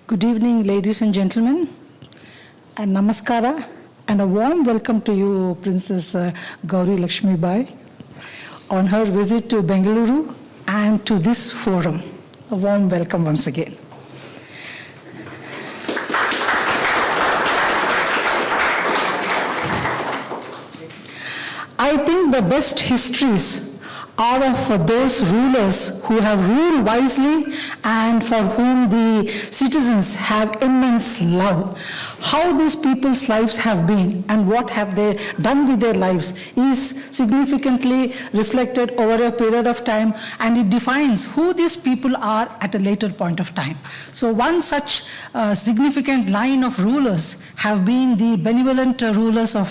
Good evening, ladies and gentlemen, and namaskara, and a warm welcome to you, Princess Gowri Lakshmi Bayi, on her visit to Bengaluru and to this forum. A warm welcome once again. I think the best histories are of those rulers who have ruled wisely and for whom the citizens have immense love. How these people's lives have been and what have they done with their lives is significantly reflected over a period of time, and it defines who these people are at a later point of time. So one such significant line of rulers have been the benevolent rulers of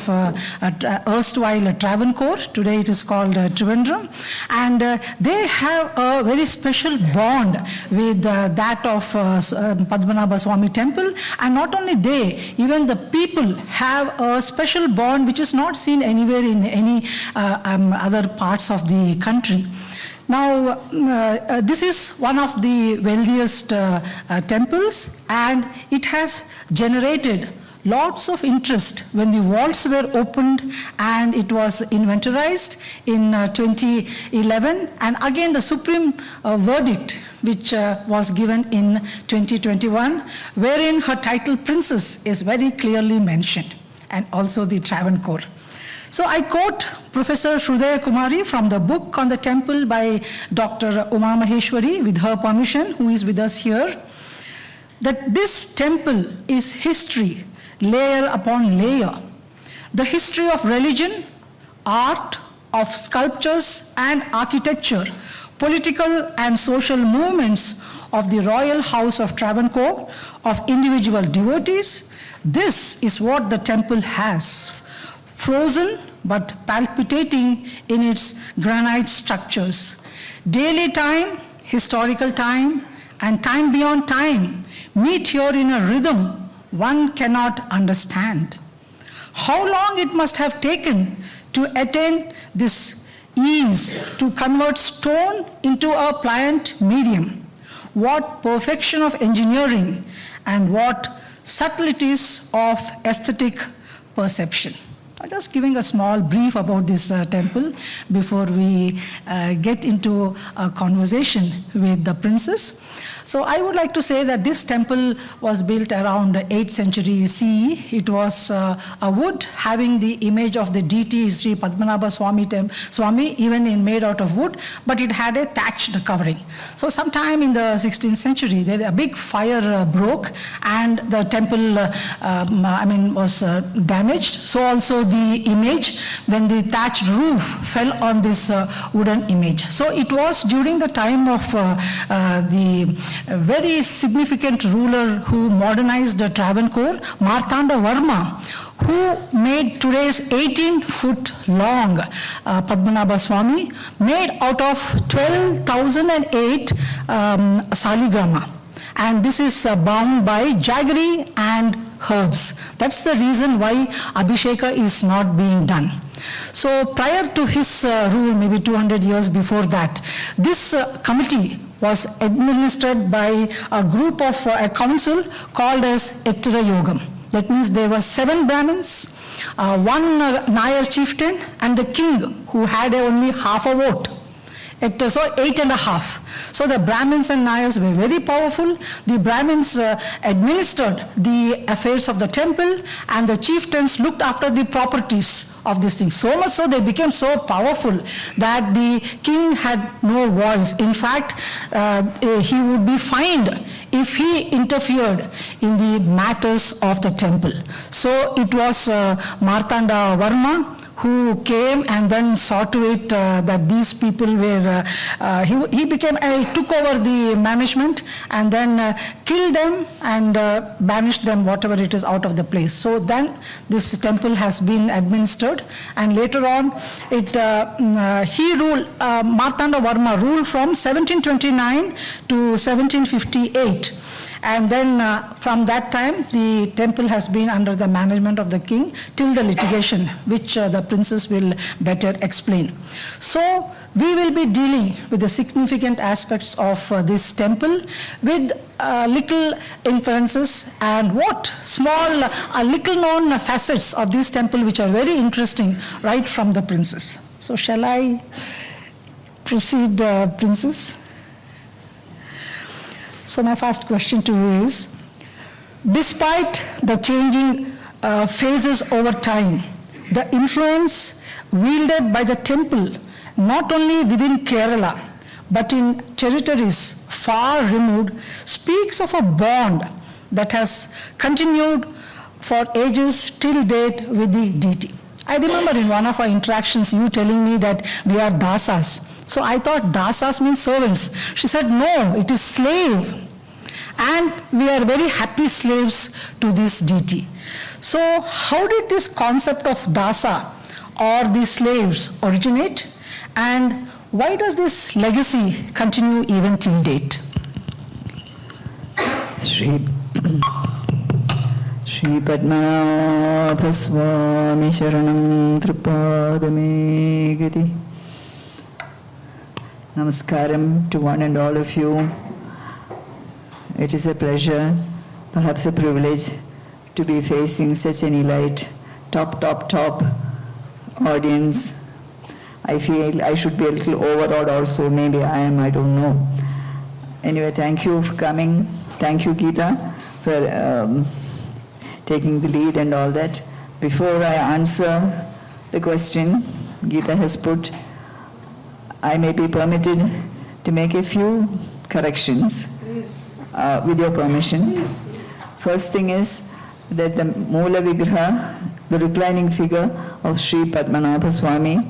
erstwhile Travancore. Today it is called Trivandrum. And they have a very special bond with that of Padmanabha Swamy temple. And not only they, even the people have a special bond which is not seen anywhere in any other parts of the country. Now, this is one of the wealthiest temples, and it has generated lots of interest when the vaults were opened and it was inventorized in 2011, and again the supreme verdict which was given in 2021, wherein her title princess is very clearly mentioned, and also the Travancore. So I quote Professor Shrudaya Kumari from the book on the temple by Dr. Uma Maheshwari, with her permission, who is with us here, that this temple is history, layer upon layer. The history of religion, art, of sculptures and architecture, political and social movements of the royal house of Travancore, of individual devotees. This is what the temple has, frozen but palpitating in its granite structures. Daily time, historical time, and time beyond time meet here in a rhythm one cannot understand. How long it must have taken to attain this ease, to convert stone into a pliant medium. What perfection of engineering and what subtleties of aesthetic perception. I'm just giving a small brief about this temple before we get into a conversation with the princess. So I would like to say that this temple was built around 8th century CE. It was a wood having the image of the deity Shri Padmanabha Swamy, even made out of wood, but it had a thatched covering. So sometime in the 16th century, a big fire broke and the temple was damaged. So also the image, when the thatched roof fell on this wooden image. So it was during the time of the very significant ruler who modernized the Travancore, Martanda Varma, who made today's 18-foot long Padmanabha Swamy, made out of 12,008 saligrama. And this is bound by jaggery and herbs. That's the reason why Abhisheka is not being done. So prior to his rule, maybe 200 years before that, this committee was administered by a group of a council called as Ettira Yogam. That means there were 7 Brahmins, one Nayar chieftain, and the king, who had only half a vote. So 8.5. So the Brahmins and Nayars were very powerful. The Brahmins administered the affairs of the temple, and the chieftains looked after the properties of this thing. So much so they became so powerful that the king had no voice. In fact, he would be fined if he interfered in the matters of the temple. So it was Martanda Varma who came and then saw to it that these people were, he took over the management and then killed them and banished them, whatever it is, out of the place. So then this temple has been administered, and later on he ruled, Martanda Varma ruled from 1729 to 1758. And then from that time, the temple has been under the management of the king till the litigation, which the princess will better explain. So we will be dealing with the significant aspects of this temple with little inferences and what small, little known facets of this temple which are very interesting right from the princess. So shall I proceed, princess? So my first question to you is, despite the changing phases over time, the influence wielded by the temple, not only within Kerala, but in territories far removed, speaks of a bond that has continued for ages till date with the deity. I remember in one of our interactions you telling me that we are dasas. So I thought dasas means servants. She said, no, it is slave. And we are very happy slaves to this deity. So how did this concept of dasa or the slaves originate? And why does this legacy continue even till date? Shri Padmanabha Swamy Sharanam Tripadame Gati. Namaskaram to one and all of you. It is a pleasure, perhaps a privilege, to be facing such an elite, top audience. I feel I should be a little overawed also, maybe I am, I don't know. Anyway, thank you for coming. Thank you, Geeta, for taking the lead and all that. Before I answer the question Geeta has put, I may be permitted to make a few corrections. With your permission. First thing is that the Moola Vigraha, the reclining figure of Shri Padmanabha Swamy,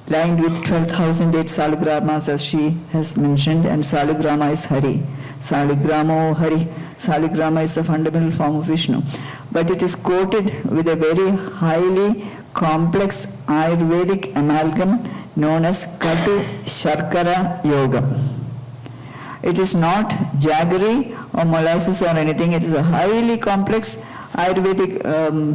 lined with 12,008 saligramas, as she has mentioned, and saligrama is Hari. Saligramo Hari. Saligrama is the fundamental form of Vishnu. But it is coated with a very highly complex Ayurvedic amalgam known as Katu Sharkara Yoga. It is not jaggery or molasses or anything. It is a highly complex Ayurvedic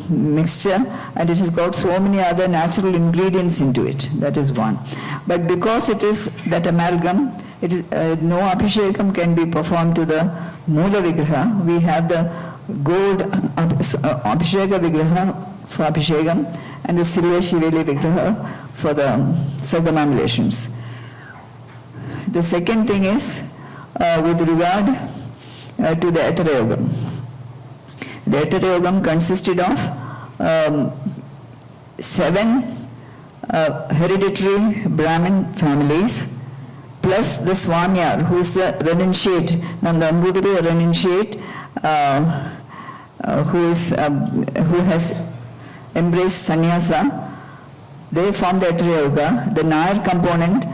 mixture, and it has got so many other natural ingredients into it. That is one. But because it is that amalgam, it is no abhishekam can be performed to the Moola Vigraha. We have the gold abhisheka Vigraha for abhishekam and the silver Shiveli Vigraha for the circumambulations. The second thing is with regard to the Etarayogam. The Etarayogam consisted of 7 hereditary Brahmin families plus the Swamyar, who is the renunciate, Nandambuduru renunciate, who has embraced sannyasa. They form the Etaryoga. The Nair component,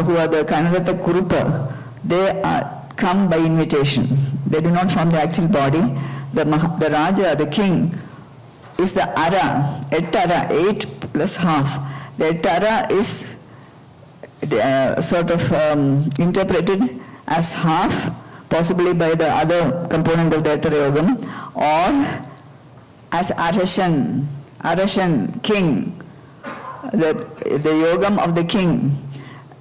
who are the Kanarata Kurupa, they come by invitation. They do not form the actual body. The Raja, the king, is the Ara, Ettara, 8 plus half. The Ettara is sort of interpreted as half, possibly by the other component of the Etarayogam, or as Arashan, king, the yogam of the king.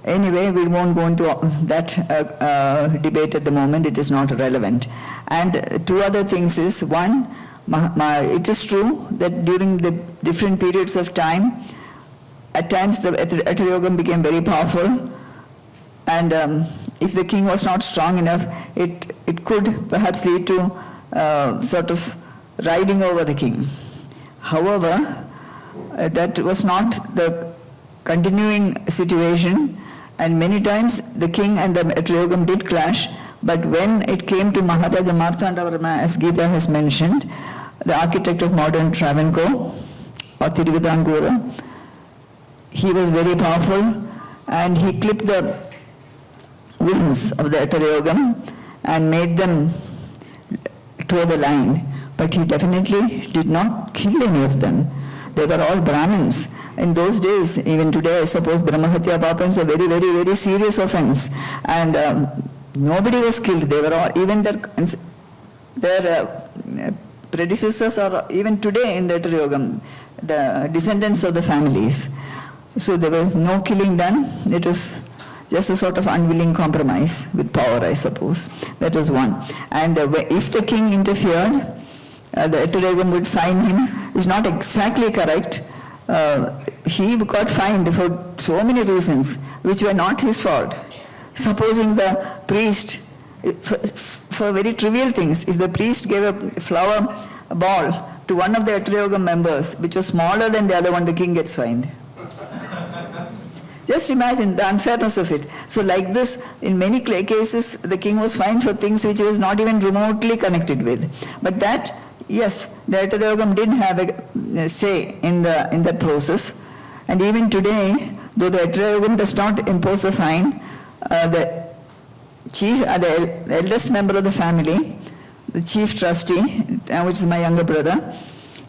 Anyway, we won't go into that debate at the moment. It is not relevant. And 2 other things is, one, it is true that during the different periods of time, at times the Etarayogam became very powerful, and if the king was not strong enough, it could perhaps lead to sort of riding over the king. However, that was not the continuing situation, and many times the king and the Etarayogam did clash, but when it came to Maharaja Martandavarma, as Geeta has mentioned, the architect of modern Travancore, or Tiruvidangura, he was very powerful, and he clipped the wings of the Etarayogam and made them toe the line. But he definitely did not kill any of them. They were all Brahmins. In those days, even today, I suppose Brahmahatya Papa is a very, very, very serious offense. And nobody was killed. They were all, even their predecessors are even today in the Etarayogam, the descendants of the families. So there was no killing done. It was just a sort of unwilling compromise with power, I suppose. That was one. And if the king interfered, the Eteregum would fine him. It's not exactly correct. He got fined for so many reasons which were not his fault. Supposing the priest, for very trivial things, if the priest gave a flower ball to one of the Eteregum members, which was smaller than the other one, the king gets fined. Just imagine the unfairness of it. So like this, in many cases, the king was fined for things which he was not even remotely connected with. But that, yes, the Eteregum did have a say in that process. And even today, though the Eteregum does not impose a fine, the eldest member of the family, the chief trustee, which is my younger brother,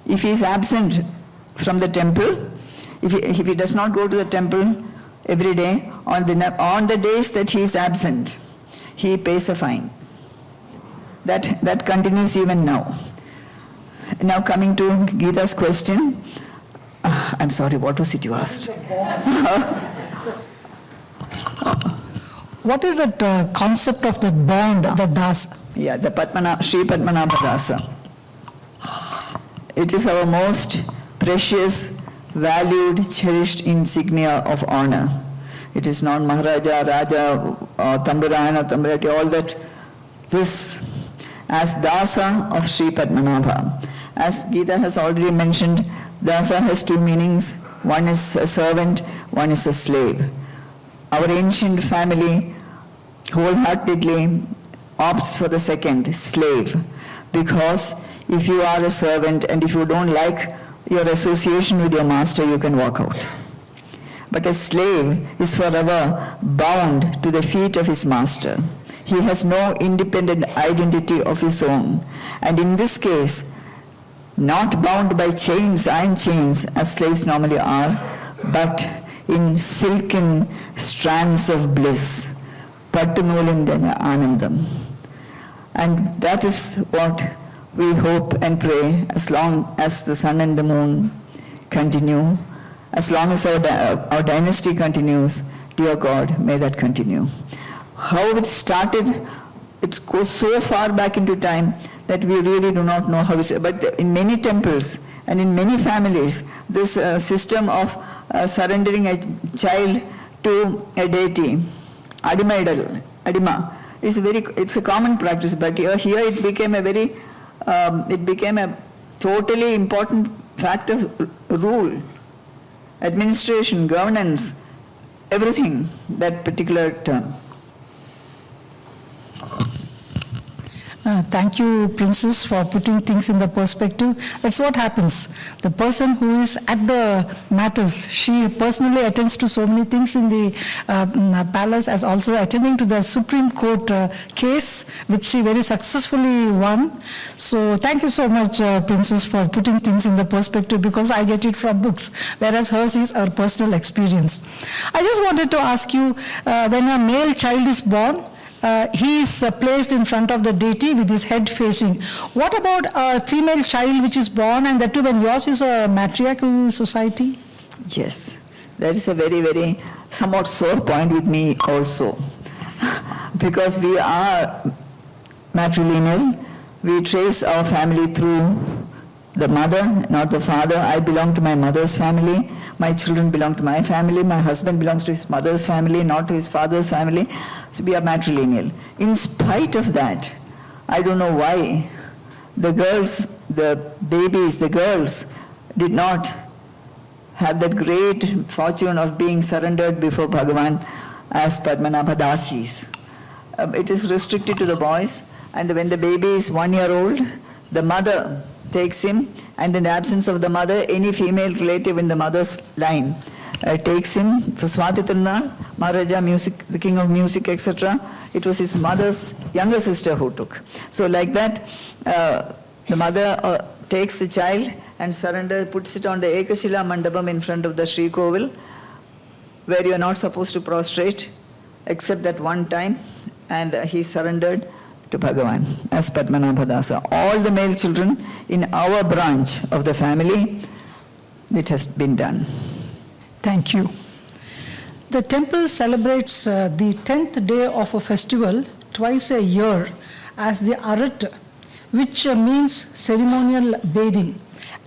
if he is absent from the temple, if he does not go to the temple every day, on the days that he is absent, he pays a fine. That continues even now. Now coming to Gita's question. I'm sorry, what was it you asked? What is that concept of that bond, the dasa? Yeah, the Shri Padmanabha Dasa. It is our most precious, valued, cherished insignia of honor. It is not Maharaja, Raja, Tamburana, Tamburati, all that. This, as Dasa of Shri Padmanabha. As Gita has already mentioned, Dasa has two meanings. One is a servant, one is a slave. Our ancient family wholeheartedly opts for the second, slave, because if you are a servant and if you don't like your association with your master, you can walk out. But a slave is forever bound to the feet of his master. He has no independent identity of his own. And in this case, not bound by chains, iron chains, as slaves normally are, but in silken strands of bliss. Pattunolindana Anandam. And that is what we hope and pray as long as the sun and the moon continue, as long as our dynasty continues, dear God, may that continue. How it started, it goes so far back into time that we really do not know how it's, but in many temples and in many families, this system of surrendering a child to a deity, Adima, it's a common practice, but here it became a totally important fact of rule, administration, governance, everything, that particular term. Thank you, Princess, for putting things in the perspective. That's what happens. The person who is at the matters, she personally attends to so many things in the palace, as also attending to the Supreme Court case, which she very successfully won. So thank you so much, Princess, for putting things in the perspective, because I get it from books, whereas hers is her personal experience. I just wanted to ask you, when a male child is born, he is placed in front of the deity with his head facing. What about a female child which is born, and that too when yours is a matriarchal society? Yes, that is a very, very somewhat sore point with me also. Because we are matrilineal, we trace our family through the mother, not the father. I belong to my mother's family. My children belong to my family. My husband belongs to his mother's family, not to his father's family. So we are matrilineal. In spite of that, I don't know why the girls, the babies, the girls did not have that great fortune of being surrendered before Bhagavan as Padmanabha Dasis. It is restricted to the boys, and when the baby is 1 year old, the mother takes him, and in the absence of the mother, any female relative in the mother's line takes him for Swati Tirunal, Maharaja, music, the king of music, etc. It was his mother's younger sister who took. So like that, the mother takes the child and puts it on the Ekashila Mandapam in front of the Shri Kovil, where you are not supposed to prostrate, except that one time, and he surrendered to Bhagavan as Padmanabha Dasa. All the male children in our branch of the family, it has been done. Thank you. The temple celebrates the 10th day of a festival twice a year as the Arat, which means ceremonial bathing.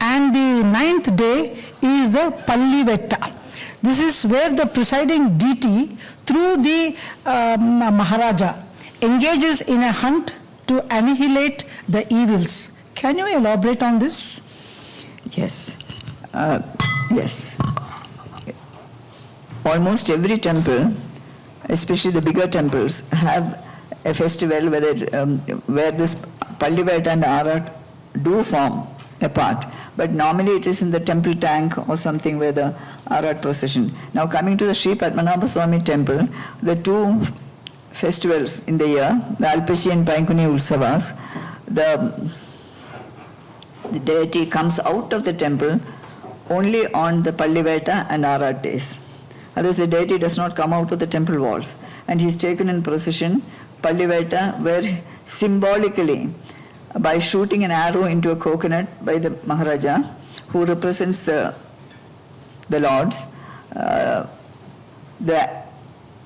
And the 9th day is the Pallivetta. This is where the presiding deity, through the Maharaja, engages in a hunt to annihilate the evils. Can you elaborate on this? Yes. Yes. Almost every temple, especially the bigger temples, have a festival where this Pallivetta and Arat do form a part. But normally it is in the temple tank or something where the Arat procession. Now coming to the Shri Padmanabha Swamy temple, the two festivals in the year, the Alpashi and Paikuni Ulsavas, the deity comes out of the temple only on the Pallivetta and Arat days. Otherwise the deity does not come out of the temple walls. And he is taken in procession, Pallivetta, where symbolically, by shooting an arrow into a coconut by the Maharaja, who represents the lords, the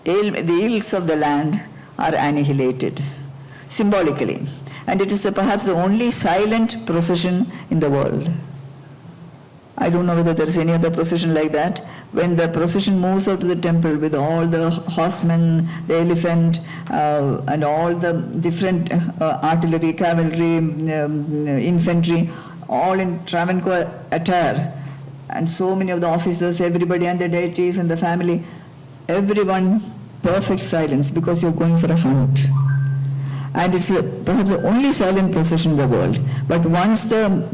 ills of the land are annihilated, symbolically. And it is perhaps the only silent procession in the world. I don't know whether there is any other procession like that. When the procession moves out to the temple with all the horsemen, the elephant, and all the different artillery, cavalry, infantry, all in Travancore attire, and so many of the officers, everybody and the deities and the family, everyone perfect silence because you're going for a hunt. And it's perhaps the only silent procession in the world. But once the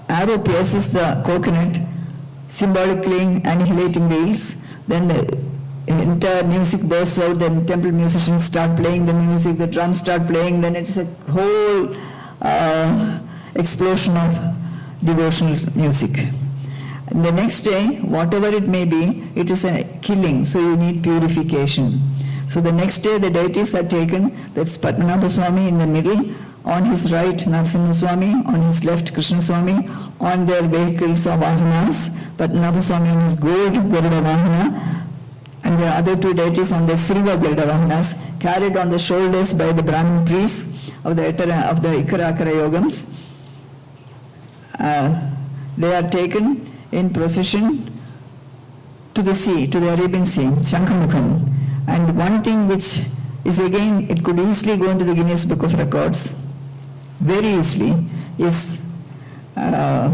arrow pierces the coconut, symbolically annihilating the ills, then the entire music bursts out, then temple musicians start playing the music, the drums start playing, then it's a whole explosion of devotional music. And the next day, whatever it may be, it is a killing, so you need purification. So the next day the deities are taken, that's Padmanabha Swamy in the middle, on his right Narasimha Swamy, on his left Krishna Swamy, on their vehicles or vahanas, Padmanabha Swamy on his gold Garuda Vahana, and the other two deities on their silver Garuda Vahanas, carried on the shoulders by the Brahmin priests of the Ikara Akara Yogams. They are taken in procession to the sea, to the Arabian Sea, Shankhamukham. And one thing which is again, it could easily go into the Guinness Book of Records, very easily, is, as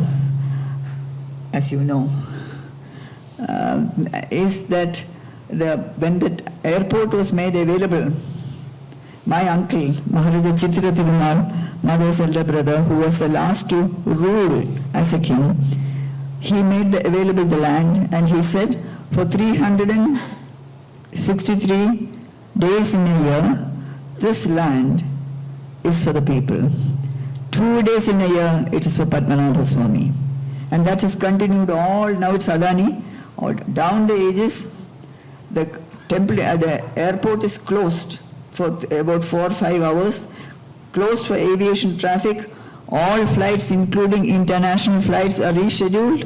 you know, is that when the airport was made available, my uncle, Maharaja Chitra Tirunal, mother's elder brother, who was the last to rule as a king, he made available the land, and he said, for 363 days in a year, this land is for the people. 2 days in a year, it is for Padmanabha Swamy. And that has continued all, now it's Adani, all down the ages. The temple, the airport is closed for about 4 or 5 hours, closed for aviation traffic. All flights, including international flights, are rescheduled,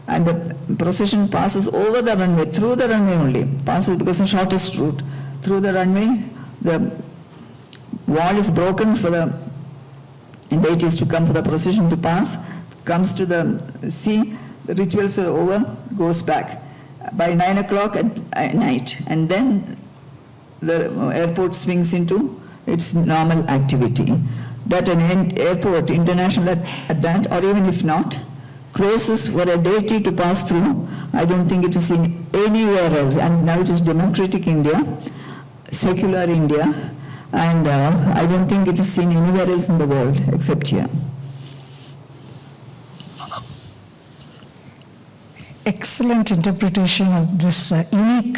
and the procession passes over the runway, through the runway only, passes because the shortest route, through the runway. The wall is broken for the deities to come for the procession to pass, comes to the sea, the rituals are over, goes back by 9 o'clock at night, and then the airport swings into its normal activity. That an airport, international at that, or even if not, closes for a deity to pass through, I don't think it is in anywhere else. And now it is democratic India, secular India, and I don't think it is seen anywhere else in the world except here. Excellent interpretation of this unique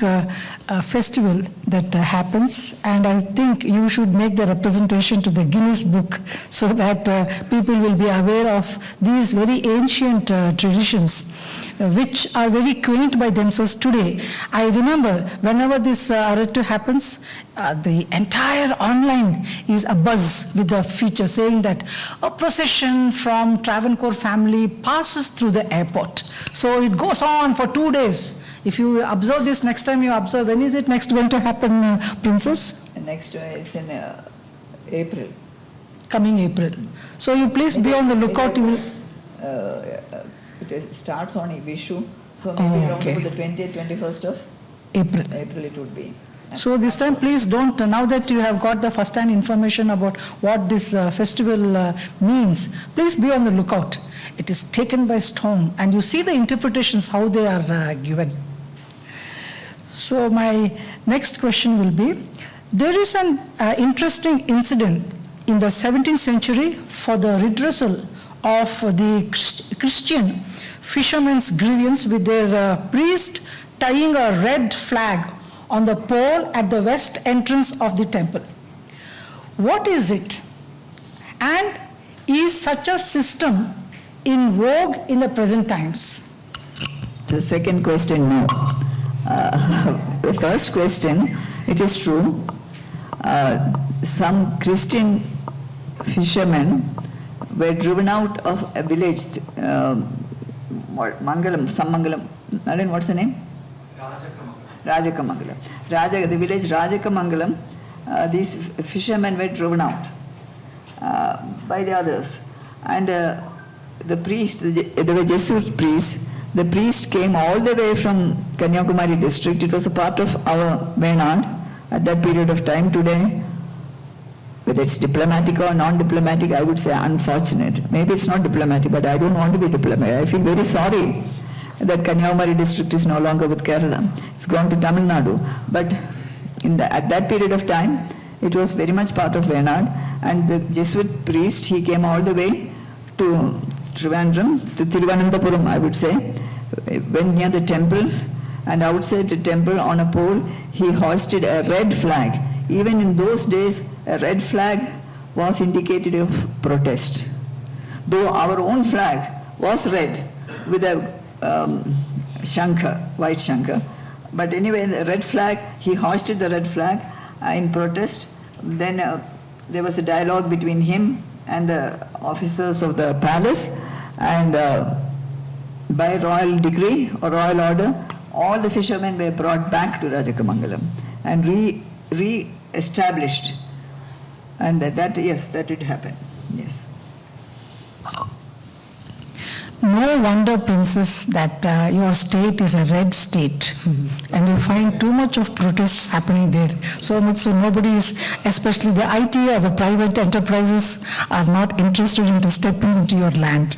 festival that happens, and I think you should make the representation to the Guinness Book so that people will be aware of these very ancient traditions which are very quaint by themselves today. I remember whenever this Aratu happens, the entire online is abuzz with the feature saying that a procession from Travancore family passes through the airport. So it goes on for 2 days. If you observe this next time, you observe, when is it next going to happen, Princess? Next is in April. Coming April. So you please be on the lookout. It starts on Vishu, so maybe around okay. the 20th, 21st of April. April it would be. So this time please don't, now that you have got the first-hand information about what this festival means, please be on the lookout. It is taken by storm and you see the interpretations, how they are given. So my next question will be, there is an interesting incident in the 17th century for the redressal of the Christian fishermen's grievance with their priest tying a red flag on the pole at the west entrance of the temple. What is it? And is such a system in vogue in the present times? The second question, no. The first question, it is true. Some Christian fishermen were driven out of a village, Mangalam, Nalin, what's the name? Rajakamangalam. The village Rajakamangalam, these fishermen were driven out by the others. And the priest, they were Jesuit priests, the priest came all the way from Kanyakumari district. It was a part of our Wayanad at that period of time. Today, whether it's diplomatic or non-diplomatic, I would say unfortunate. Maybe it's not diplomatic, but I don't want to be diplomatic. I feel very sorry that Kanyakumari district is no longer with Kerala. It's gone to Tamil Nadu. But at that period of time, it was very much part of Wayanad. And the Jesuit priest, he came all the way to Trivandrum, to Thiruvananthapuram, I would say, went near the temple, and outside the temple on a pole, he hoisted a red flag. Even in those days, a red flag was indicative of protest. Though our own flag was red with a shankar, white shankar. But anyway, the red flag, he hoisted the red flag in protest. Then there was a dialogue between him and the officers of the palace, and by royal decree or royal order, all the fishermen were brought back to Rajakamangalam and re-established. And that did happen, yes. No wonder, Princess, that your state is a red state, and you find too much of protests happening there. So much so nobody is, especially the IT or the private enterprises, are not interested into stepping into your land.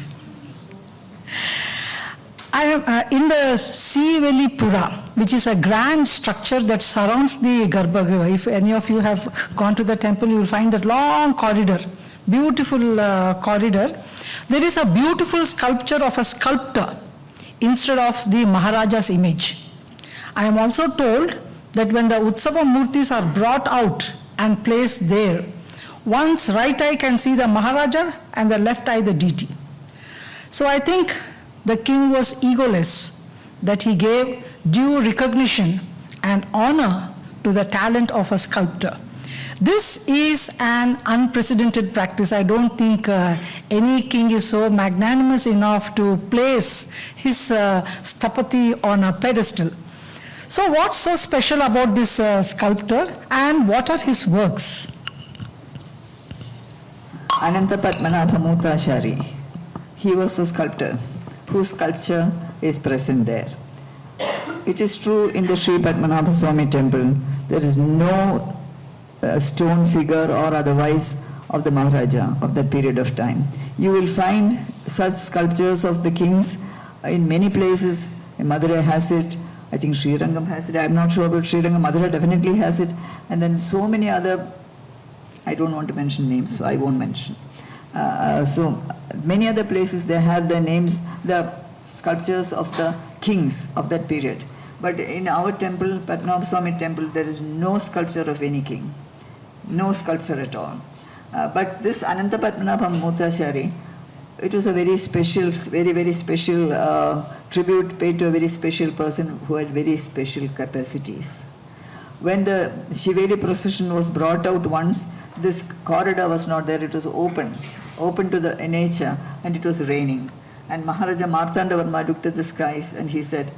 I am in the Siveli Pura, which is a grand structure that surrounds the Garbhagriha. If any of you have gone to the temple, you will find that long corridor, beautiful corridor. There is a beautiful sculpture of a sculptor instead of the Maharaja's image. I am also told that when the Utsava Murtis are brought out and placed there, one's right eye can see the Maharaja and the left eye the deity. So I think the king was egoless, that he gave due recognition and honor to the talent of a sculptor. This is an unprecedented practice. I don't think any king is so magnanimous enough to place his sthapati on a pedestal. So what's so special about this sculptor, and what are his works? Ananta Padmanabha Mutashari, he was a sculptor whose sculpture is present there. It is true in the Shri Padmanabha Swamy temple, there is no stone figure or otherwise of the Maharaja of that period of time. You will find such sculptures of the kings in many places. Madurai has it, I think Sri Rangam has it, I'm not sure about Sri Rangam, Madurai definitely has it, and then so many other, I don't want to mention names, so I won't mention. So many other places they have the names, the sculptures of the kings of that period. But in our temple, Padmanabha Swamy temple, there is no sculpture of any king. No sculpture at all. But this Ananta Padmanabha Mutashari, it was a very special, very special tribute paid to a very special person who had very special capacities. When the Shiveli procession was brought out once, this corridor was not there, it was open to the nature, and it was raining. And Maharaja Martanda Varma looked at the skies and he said,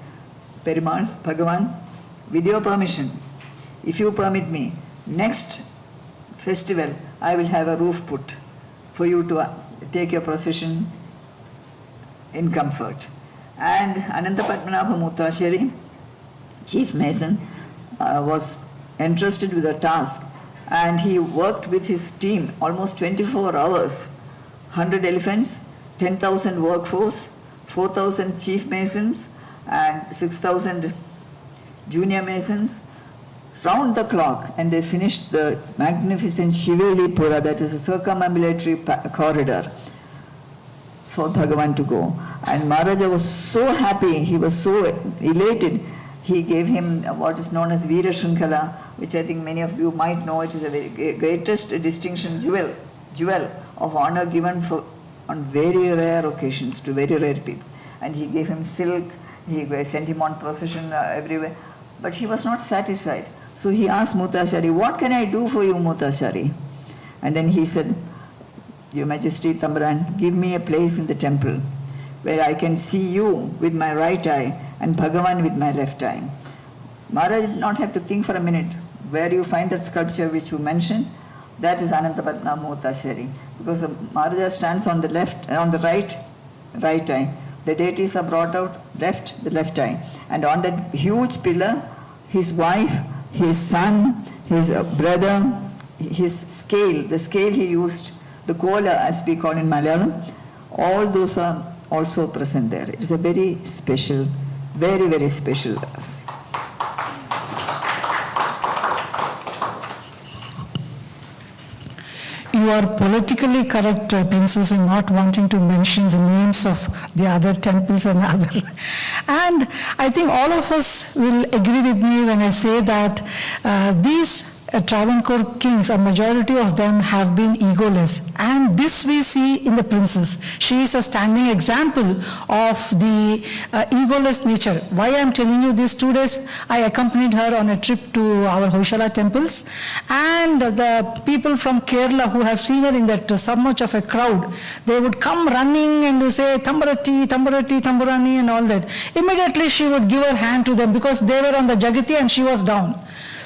Perumal, Bhagavan, with your permission, if you permit me, next festival I will have a roof put for you to take your procession in comfort. And Ananta Padmanabha Muttashari, Chief Mason, was entrusted with a task, and he worked with his team almost 24 hours, 100 elephants, 10,000 workforce, 4,000 chief masons and 6,000 junior masons, round the clock, and they finished the magnificent Shiveli Pura, that is a circumambulatory corridor for Bhagavan to go. And Maharaja was so happy, he was so elated, he gave him what is known as Veera Shrinkala, which I think many of you might know. It is a greatest distinction, jewel of honor given on very rare occasions to very rare people. And he gave him silk, he sent him on procession everywhere. But he was not satisfied. So he asked Muttashari, what can I do for you, Muttashari? And then he said, Your Majesty, Tambaran, give me a place in the temple where I can see you with my right eye and Bhagavan with my left eye. Maharaj did not have to think for a minute. Where you find that sculpture which you mentioned, that is Anantapadma Muttashari. Because the Maharaja stands on the left and on the right eye. The deities are brought out the left eye. And on that huge pillar, his wife, his son, his brother, his scale, the scale he used, the kola as we call in Malayalam, all those are also present there. It is a very special, very, very special. You are politically correct, Princess, in not wanting to mention the names of the other temples and other. And I think all of us will agree with me when I say that these Travancore kings, a majority of them have been egoless. And this we see in the princess. She is a standing example of the egoless nature. Why I am telling you this, 2 days I accompanied her on a trip to our Hoysala temples, and the people from Kerala who have seen her in that so much of a crowd, they would come running and say Tambarati, Tambarati, Tamburani and all that. Immediately she would give her hand to them because they were on the Jagati and she was down.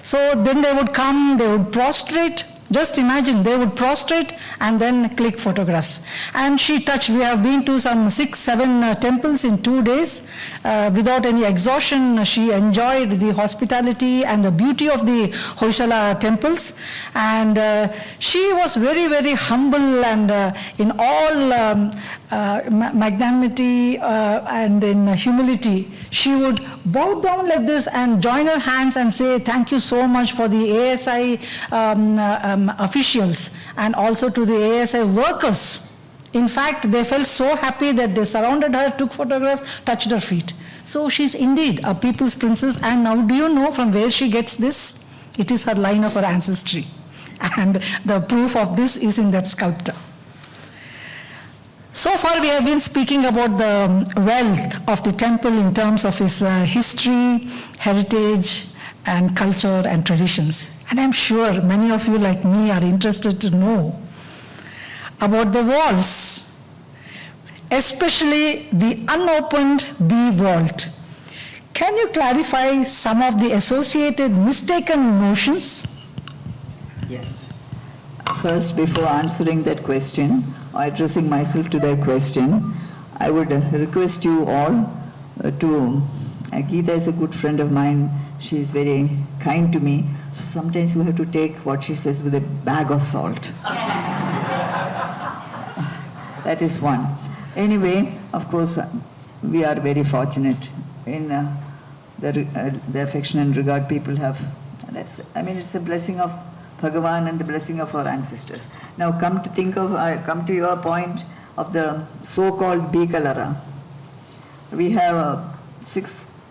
So then they would come, they would prostrate. Just imagine, they would prostrate and then click photographs. And she touched, we have been to some 6-7 temples in 2 days. Without any exhaustion, she enjoyed the hospitality and the beauty of the Hoysala temples. And she was very, very humble and in all magnanimity and in humility. She would bow down like this and join her hands and say, thank you so much for the ASI officials and also to the ASI workers. In fact, they felt so happy that they surrounded her, took photographs, touched her feet. So she's indeed a people's princess. And now do you know from where she gets this? It is her line of her ancestry. And the proof of this is in that sculpture. So far we have been speaking about the wealth of the temple in terms of its history, heritage, and culture and traditions. And I'm sure many of you like me are interested to know about the walls, especially the unopened B vault. Can you clarify some of the associated mistaken notions? Yes. First, before answering that question, or addressing myself to that question, I would request you all to, Geeta is a good friend of mine, she is very kind to me, so sometimes you have to take what she says with a bag of salt. That is one. Anyway, of course, we are very fortunate in the affection and regard people have. It's a blessing of Bhagavan and the blessing of our ancestors. Now come to your point of the so-called B Kalara. We have 6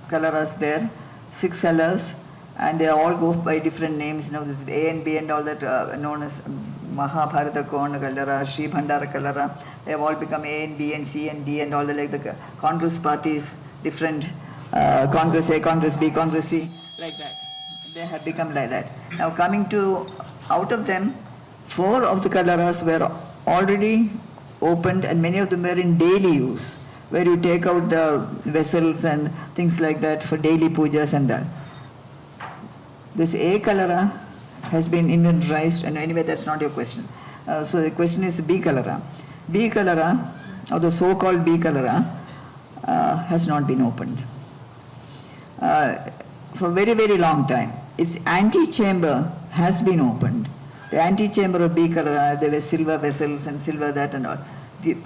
Kalaras there, 6 sellers, and they all go by different names. This is A and B and all that known as Mahabharata Kona Kalara, Shri Bhandara Kalara. They have all become A and B and C and D and all the Congress parties, different Congress A, Congress B, Congress C, like that. They have become like that. Now coming to, out of them, 4 of the Kalaras were already opened and many of them were in daily use. where you take out the vessels and things like that for daily pujas and that. This A cholera has been inventorized, and anyway, that's not your question. So the question is B cholera. B cholera, or the so-called B cholera, has not been opened. For a very, very long time. Its antechamber has been opened. The antechamber of B cholera, there were silver vessels and silver that and all. The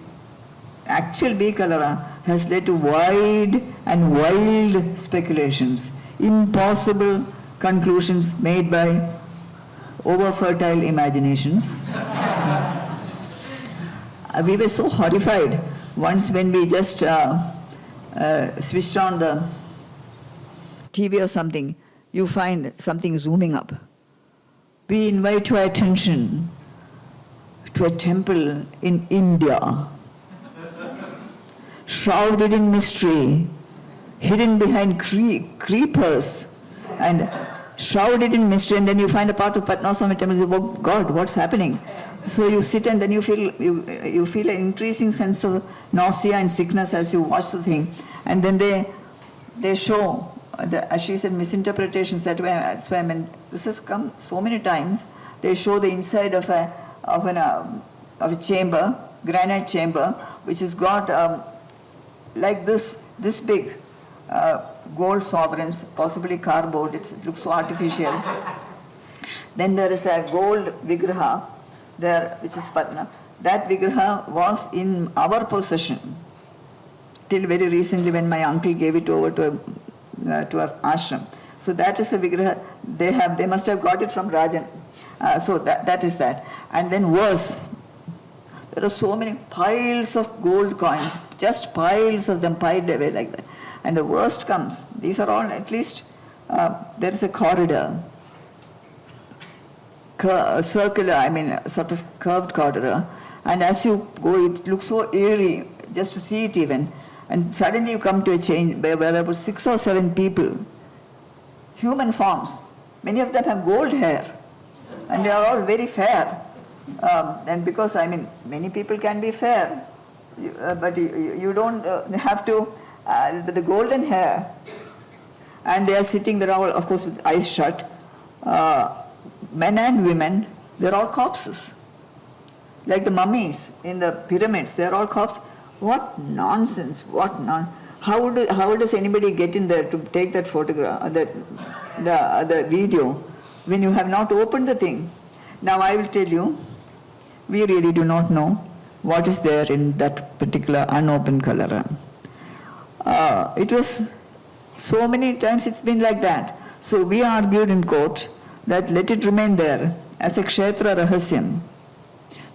actual B cholera has led to wide and wild speculations, impossible conclusions made by over-fertile imaginations. We were so horrified once when we just switched on the TV or something, you find something zooming up. We invite your attention to a temple in India, shrouded in mystery, hidden behind creepers, and shrouded in mystery, and then you find a part of Padmanabha temple and say, oh God, what's happening? So you sit and then you feel an increasing sense of nausea and sickness as you watch the thing. And then they show, as she said, misinterpretations. That's why I mean, this has come so many times. They show the inside of a chamber, granite chamber, which has got like this big gold sovereigns, possibly cardboard. It looks so artificial. Then there is a gold vigraha there, which is Padma. That vigraha was in our possession till very recently when my uncle gave it over to an ashram. So that is a vigraha they must have got it from Rajan. So that is that. And then worse, there are so many piles of gold coins, just piles of them piled away like that. And the worst comes, these are all at least, there is a corridor, circular, I mean sort of curved corridor, and as you go it looks so eerie just to see it even, and suddenly you come to a change where there were 6 or 7 people, human forms, many of them have gold hair, and they are all very fair, and because I mean many people can be fair, but you don't have to, the golden hair, and they are sitting there all of course with eyes shut, men and women, they're all corpses. Like the mummies in the pyramids, they're all corpses. What nonsense, how does anybody get in there to take that photograph, the video, when you have not opened the thing? Now I will tell you, we really do not know what is there in that particular unopened cholera. It was, so many times it's been like that. So we argued in court that let it remain there as a kshetra rahasyam.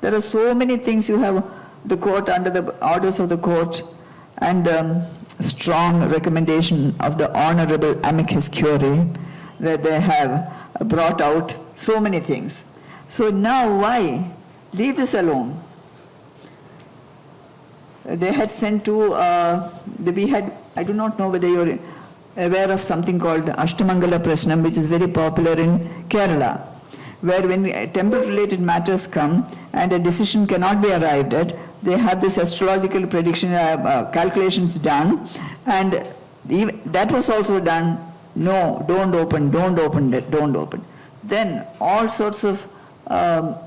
There are so many things you have the court under the orders of the court and strong recommendation of the honorable amicus curiae that they have brought out so many things. So now why leave this alone? They had sent to, I do not know whether you're aware of something called Ashtamangala Prashnam, which is very popular in Kerala, where when temple-related matters come and a decision cannot be arrived at, they have this astrological prediction, calculations done, and that was also done. No, don't open. Then all sorts of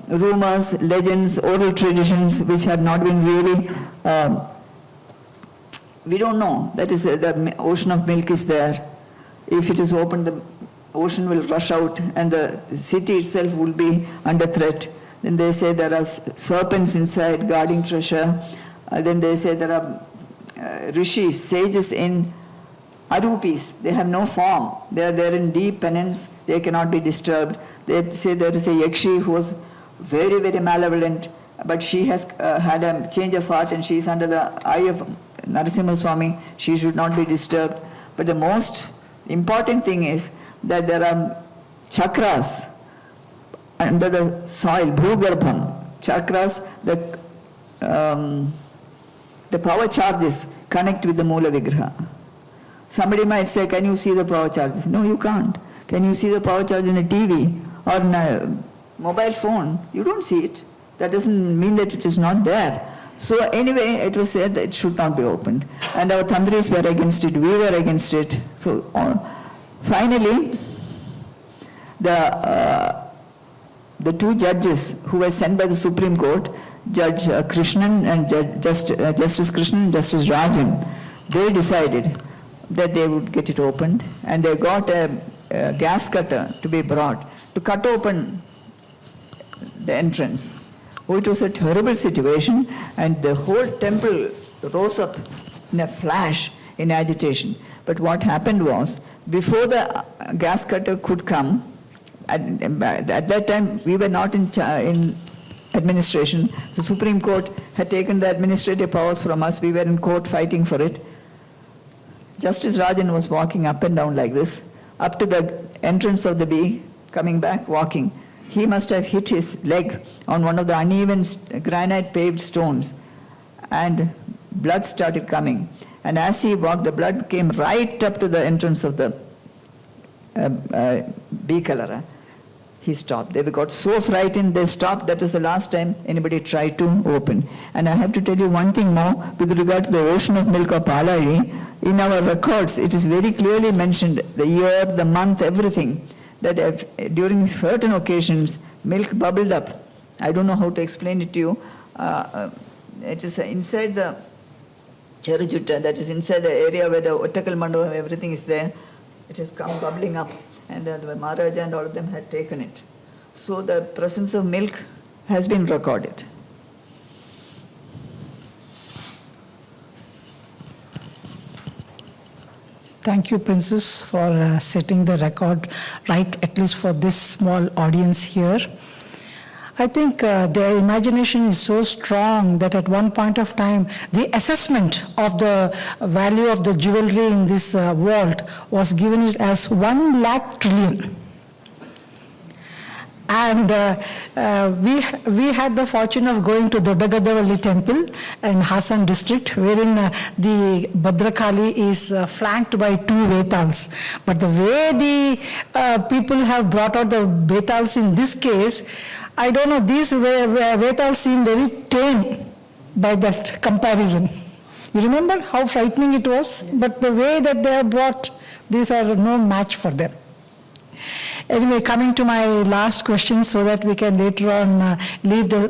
rumors, legends, oral traditions, which had not been really, we don't know. That is, the ocean of milk is there. If it is opened, the ocean will rush out and the city itself will be under threat. Then they say there are serpents inside guarding treasure. Then they say there are rishis, sages in arupis. They have no form. They are there in deep penance. They cannot be disturbed. They say there is a yakshi who was very, very malevolent, but she has had a change of heart and she is under the eye of Narasimha Swamy. She should not be disturbed. But the most important thing is that there are chakras under the soil, bhugarbham. Chakras, the power charges connect with the Moola Vigraha. Somebody might say, can you see the power charges? No, you can't. Can you see the power charge in a TV or in a mobile phone? You don't see it. That doesn't mean that it is not there. So anyway, it was said that it should not be opened. And our Tantris were against it, we were against it. Finally, the two judges who were sent by the Supreme Court, Judge Krishnan and Justice Krishnan and Justice Rajan, they decided that they would get it opened, and they got a gas cutter to be brought to cut open the entrance. Oh, it was a terrible situation, and the whole temple rose up in a flash in agitation. But what happened was, before the gas cutter could come, at that time we were not in administration. The Supreme Court had taken the administrative powers from us. We were in court fighting for it. Justice Rajan was walking up and down like this, up to the entrance of the Bayi, coming back, walking. He must have hit his leg on one of the uneven granite paved stones, and blood started coming. And as he walked, the blood came right up to the entrance of the Bayi Kalara. He stopped. They got so frightened, they stopped. That was the last time anybody tried to open. And I have to tell you one thing more with regard to the ocean of milk or Palari. In our records, it is very clearly mentioned, the year, the month, everything, that during certain occasions, milk bubbled up. I don't know how to explain it to you. It is inside the Cherujutta, that is inside the area where the Ottakal Mandava, everything is there. It has come bubbling up, and the Maharaja and all of them had taken it. So the presence of milk has been recorded. Thank you, Princess, for setting the record right, at least for this small audience here. I think their imagination is so strong that at one point of time, the assessment of the value of the jewelry in this vault was given it as 1 lakh trillion. And we had the fortune of going to the Dodagadavali temple in Hassan district, wherein the Bhadrakali is flanked by 2 Vetals. But the way the people have brought out the Vetals in this case, I don't know, these Vetals seem very tame by that comparison. You remember how frightening it was? But the way that they are brought, these are no match for them. Anyway, coming to my last question so that we can later on leave the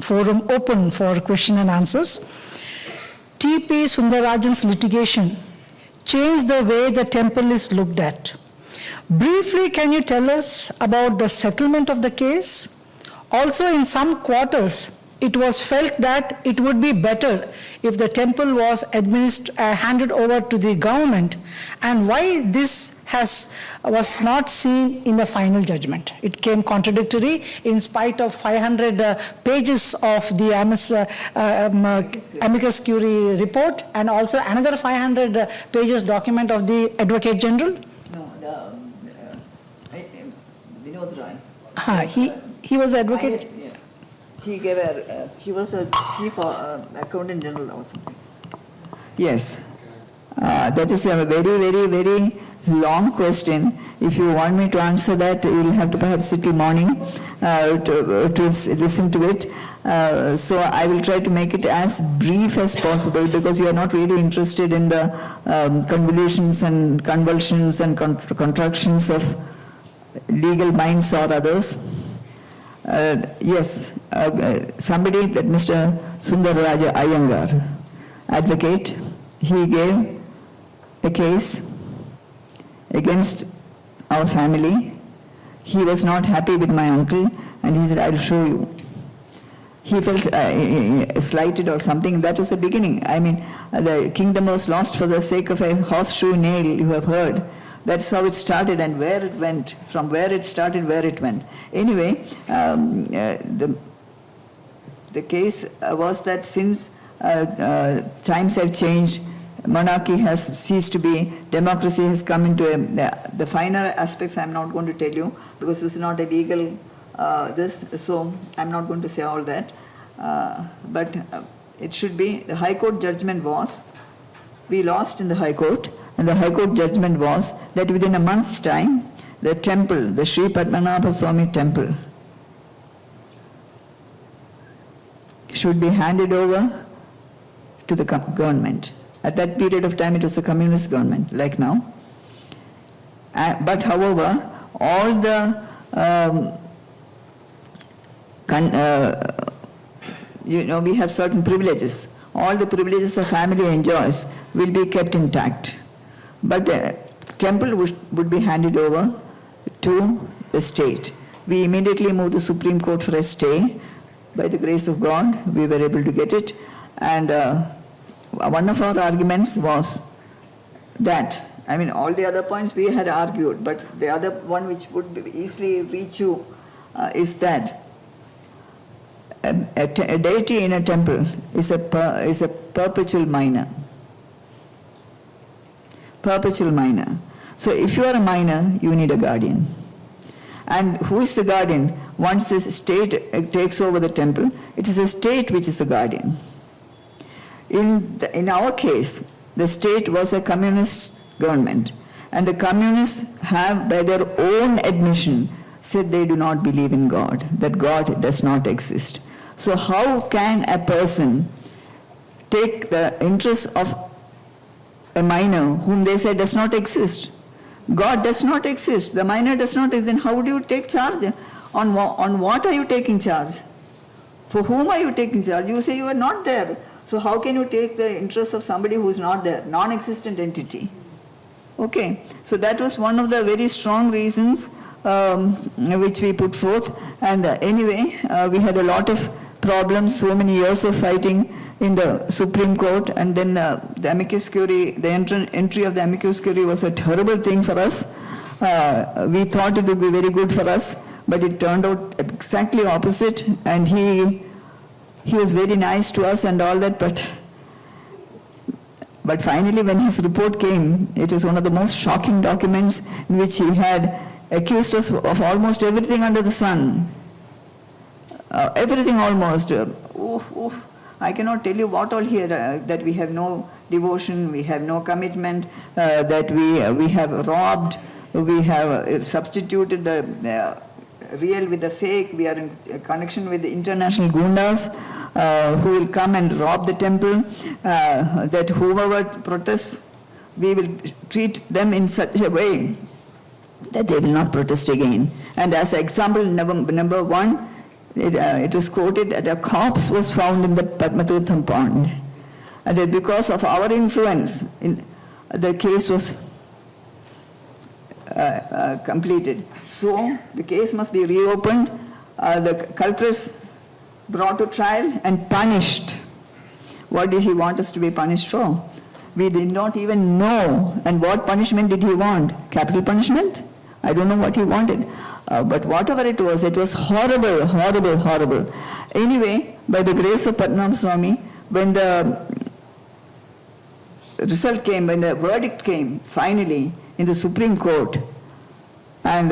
forum open for question and answers. T.P. Sundarajan's litigation changed the way the temple is looked at. Briefly, can you tell us about the settlement of the case? Also, in some quarters, it was felt that it would be better if the temple was handed over to the government, and why this was not seen in the final judgment. It came contradictory in spite of 500 pages of the amicus curiae report, and also another 500 pages document of the Advocate General. No, Vinod Rai. He was the advocate. Yeah. He was a chief accountant general or something. Yes, that is a very, very, very long question. If you want me to answer that, you will have to perhaps sit till morning to listen to it. So I will try to make it as brief as possible, because you are not really interested in the convolutions and convulsions and contractions of legal minds or others. Yes, somebody, that Mr. Sundaraja Iyengar, advocate, he gave a case against our family. He was not happy with my uncle, and he said, I'll show you. He felt slighted or something. That was the beginning. I mean, the kingdom was lost for the sake of a horseshoe nail, you have heard. That's how it started and where it went, from where it started, where it went. Anyway, the case was that since times have changed, monarchy has ceased to be, democracy has come into the finer aspects I'm not going to tell you, because this is not a legal so I'm not going to say all that. But it should be, the High Court judgment was, we lost in the High Court, and the High Court judgment was that within a month's time, the temple, the Shri Padmanabha Swamy temple, should be handed over to the government. At that period of time, it was a communist government, like now. But however, all the we have certain privileges. All the privileges a family enjoys will be kept intact. But the temple would be handed over to the state. We immediately moved the Supreme Court for a stay. By the grace of God, we were able to get it. And one of our arguments was that, all the other points we had argued, but the other one which would easily reach you is that a deity in a temple is a perpetual minor. Perpetual minor. So if you are a minor, you need a guardian. And who is the guardian? Once the state takes over the temple, it is the state which is the guardian. In our case, the state was a communist government, and the communists have, by their own admission, said they do not believe in God, that God does not exist. So how can a person take the interests of a minor whom they say does not exist? God does not exist, the minor does not exist, then how do you take charge? On what are you taking charge? For whom are you taking charge? You say you are not there. So how can you take the interest of somebody who is not there, non-existent entity? Okay, so that was one of the very strong reasons which we put forth. And anyway, we had a lot of problems, so many years of fighting in the Supreme Court, and then the amicus curiae, the entry of the amicus curiae was a terrible thing for us. We thought it would be very good for us, but it turned out exactly opposite, and he was very nice to us and all that, but finally when his report came, it was one of the most shocking documents in which he had accused us of almost everything under the sun. Everything almost. I cannot tell you what all here, that we have no devotion, we have no commitment, that we have robbed, we have substituted the real with the fake, we are in connection with the international gundas who will come and rob the temple, that whoever protests, we will treat them in such a way that they will not protest again. And as example, number one, it was quoted that a corpse was found in the Padmanabha pond. And that because of our influence, the case was completed. So the case must be reopened, the culprits brought to trial and punished. What did he want us to be punished for? We did not even know. And what punishment did he want? Capital punishment? I don't know what he wanted. But whatever it was horrible, horrible, horrible. Anyway, by the grace of Padmanabha Swamy, when the result came, when the verdict came, finally, in the Supreme Court, and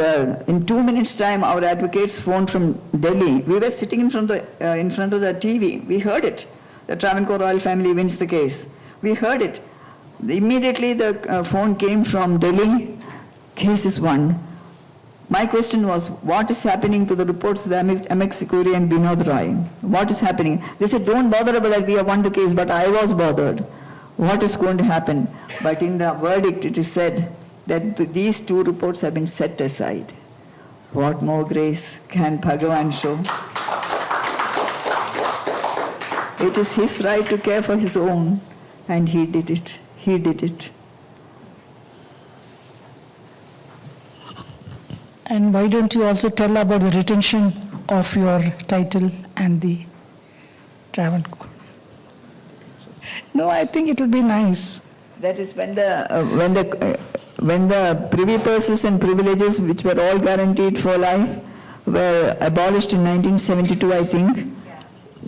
in 2 minutes' time, our advocates phoned from Delhi. We were sitting in front of the TV. We heard it. The Travancore royal family wins the case. We heard it. Immediately, the phone came from Delhi. Case is won. My question was, what is happening to the reports of the amicus curiae and Binod Roy? What is happening? They said, don't bother about that, we have won the case, but I was bothered. What is going to happen? But in the verdict, it is said that these two reports have been set aside. What more grace can Bhagavan show? It is his right to care for his own, and he did it. He did it. And why don't you also tell about the retention of your title and the Travancore? No, I think it will be nice. That is when the privy purses and privileges, which were all guaranteed for life, were abolished in 1972, I think.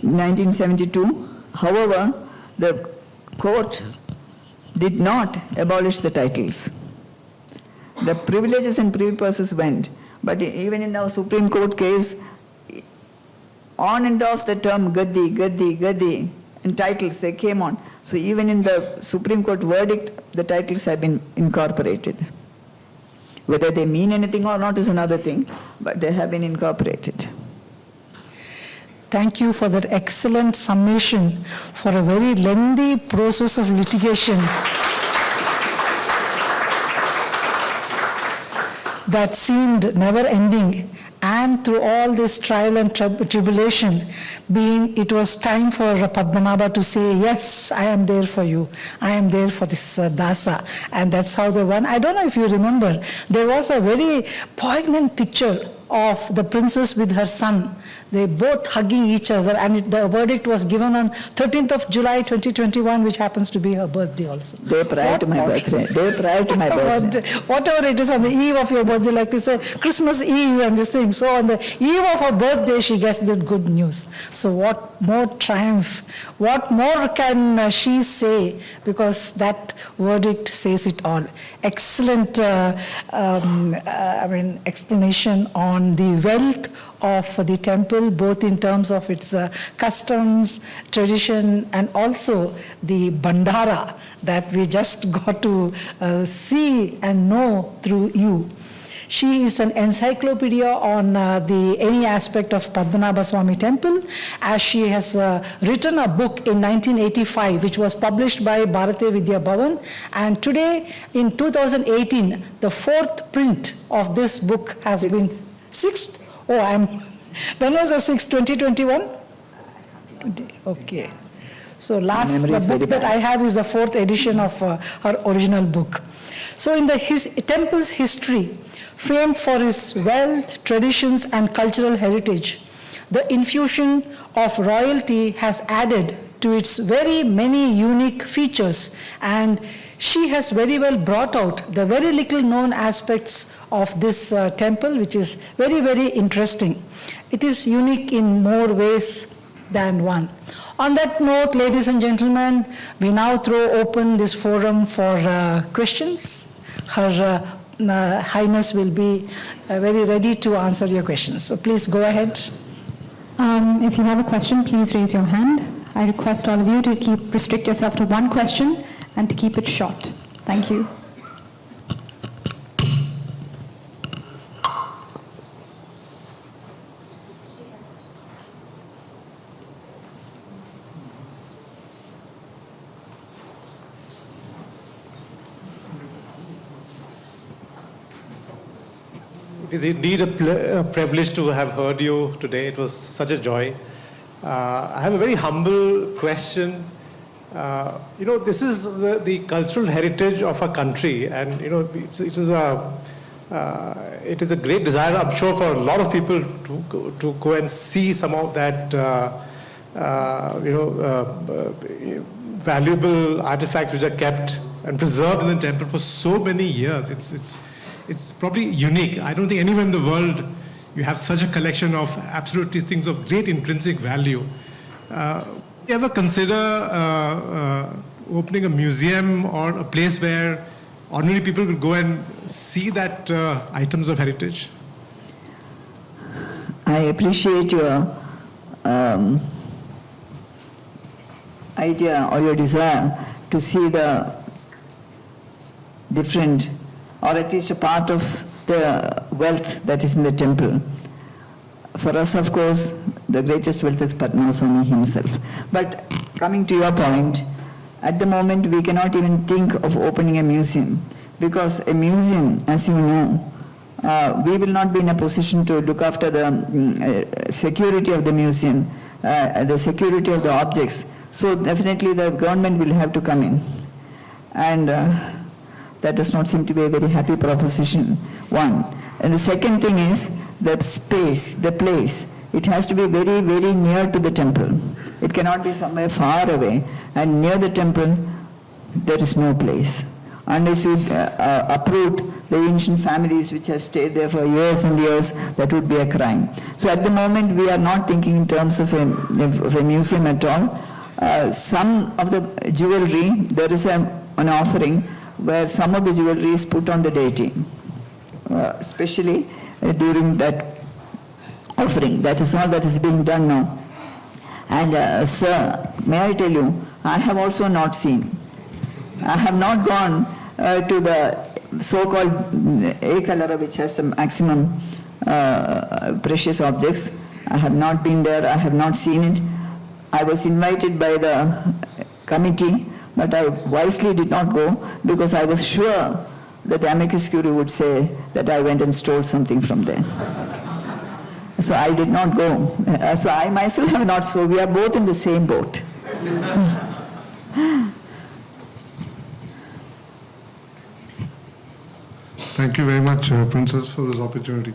1972. However, the court did not abolish the titles. The privileges and privy purses went. But even in our Supreme Court case, on and off the term Gaddi, Gaddi, Gaddi, and titles, they came on. So even in the Supreme Court verdict, the titles have been incorporated. Whether they mean anything or not is another thing, but they have been incorporated. Thank you for that excellent summation for a very lengthy process of litigation that seemed never ending. And through all this trial and tribulation, it was time for Padmanabha to say, yes, I am there for you. I am there for this dasa. And that's how they won. I don't know if you remember, there was a very poignant picture of the princess with her son. They both hugging each other, and the verdict was given on 13th of July 2021, which happens to be her birthday also. Day prior to my birthday. Day prior to my birthday. Whatever it is on the eve of your birthday, like we say, Christmas Eve and this thing. So on the eve of her birthday, she gets that good news. So what more triumph, what more can she say? Because that verdict says it all. Excellent explanation on the wealth of the temple, both in terms of its customs, tradition, and also the bandhara that we just got to see and know through you. She is an encyclopedia on any aspect of Padmanabha Swamy temple, as she has written a book in 1985, which was published by Bharatiya Vidya Bhavan, and today, in 2018, the fourth print of this book has been sixth. When was the 6th, 2021? Okay. So the book that I have is the fourth edition of her original book. So in the temple's history, famed for its wealth, traditions, and cultural heritage, the infusion of royalty has added to its very many unique features, and she has very well brought out the very little known aspects of this temple, which is very, very interesting. It is unique in more ways than one. On that note, ladies and gentlemen, we now throw open this forum for questions. Her Highness will be very ready to answer your questions. So please go ahead. If you have a question, please raise your hand. I request all of you to restrict yourself to one question and to keep it short. Thank you. It is indeed a privilege to have heard you today. It was such a joy. I have a very humble question. This is the cultural heritage of our country, and it is a great desire, I'm sure, for a lot of people to go and see some of that valuable artifacts which are kept and preserved in the temple for so many years. It's probably unique. I don't think anywhere in the world you have such a collection of absolutely things of great intrinsic value. You ever consider opening a museum or a place where ordinary people could go and see that items of heritage? I appreciate your idea or your desire to see the different, or at least a part of the wealth that is in the temple. For us, of course, the greatest wealth is Padmanabha Swamy himself. But coming to your point, at the moment we cannot even think of opening a museum, because a museum, as you know, we will not be in a position to look after the security of the museum, the security of the objects. So definitely the government will have to come in. And that does not seem to be a very happy proposition, one. And the second thing is that space, the place, it has to be very, very near to the temple. It cannot be somewhere far away. And near the temple, there is no place. Unless you uproot the ancient families which have stayed there for years and years, that would be a crime. So at the moment, we are not thinking in terms of a museum at all. Some of the jewelry, there is an offering where some of the jewelry is put on the deity, especially during that offering. That is all that is being done now. And sir, may I tell you, I have also not seen. I have not gone to the so-called A-Kalara, which has the maximum precious objects. I have not been there, I have not seen it. I was invited by the committee, but I wisely did not go because I was sure that the amicus curiae would say that I went and stole something from there. So I did not go. So I myself have not, so we are both in the same boat. Thank you very much, Princess, for this opportunity.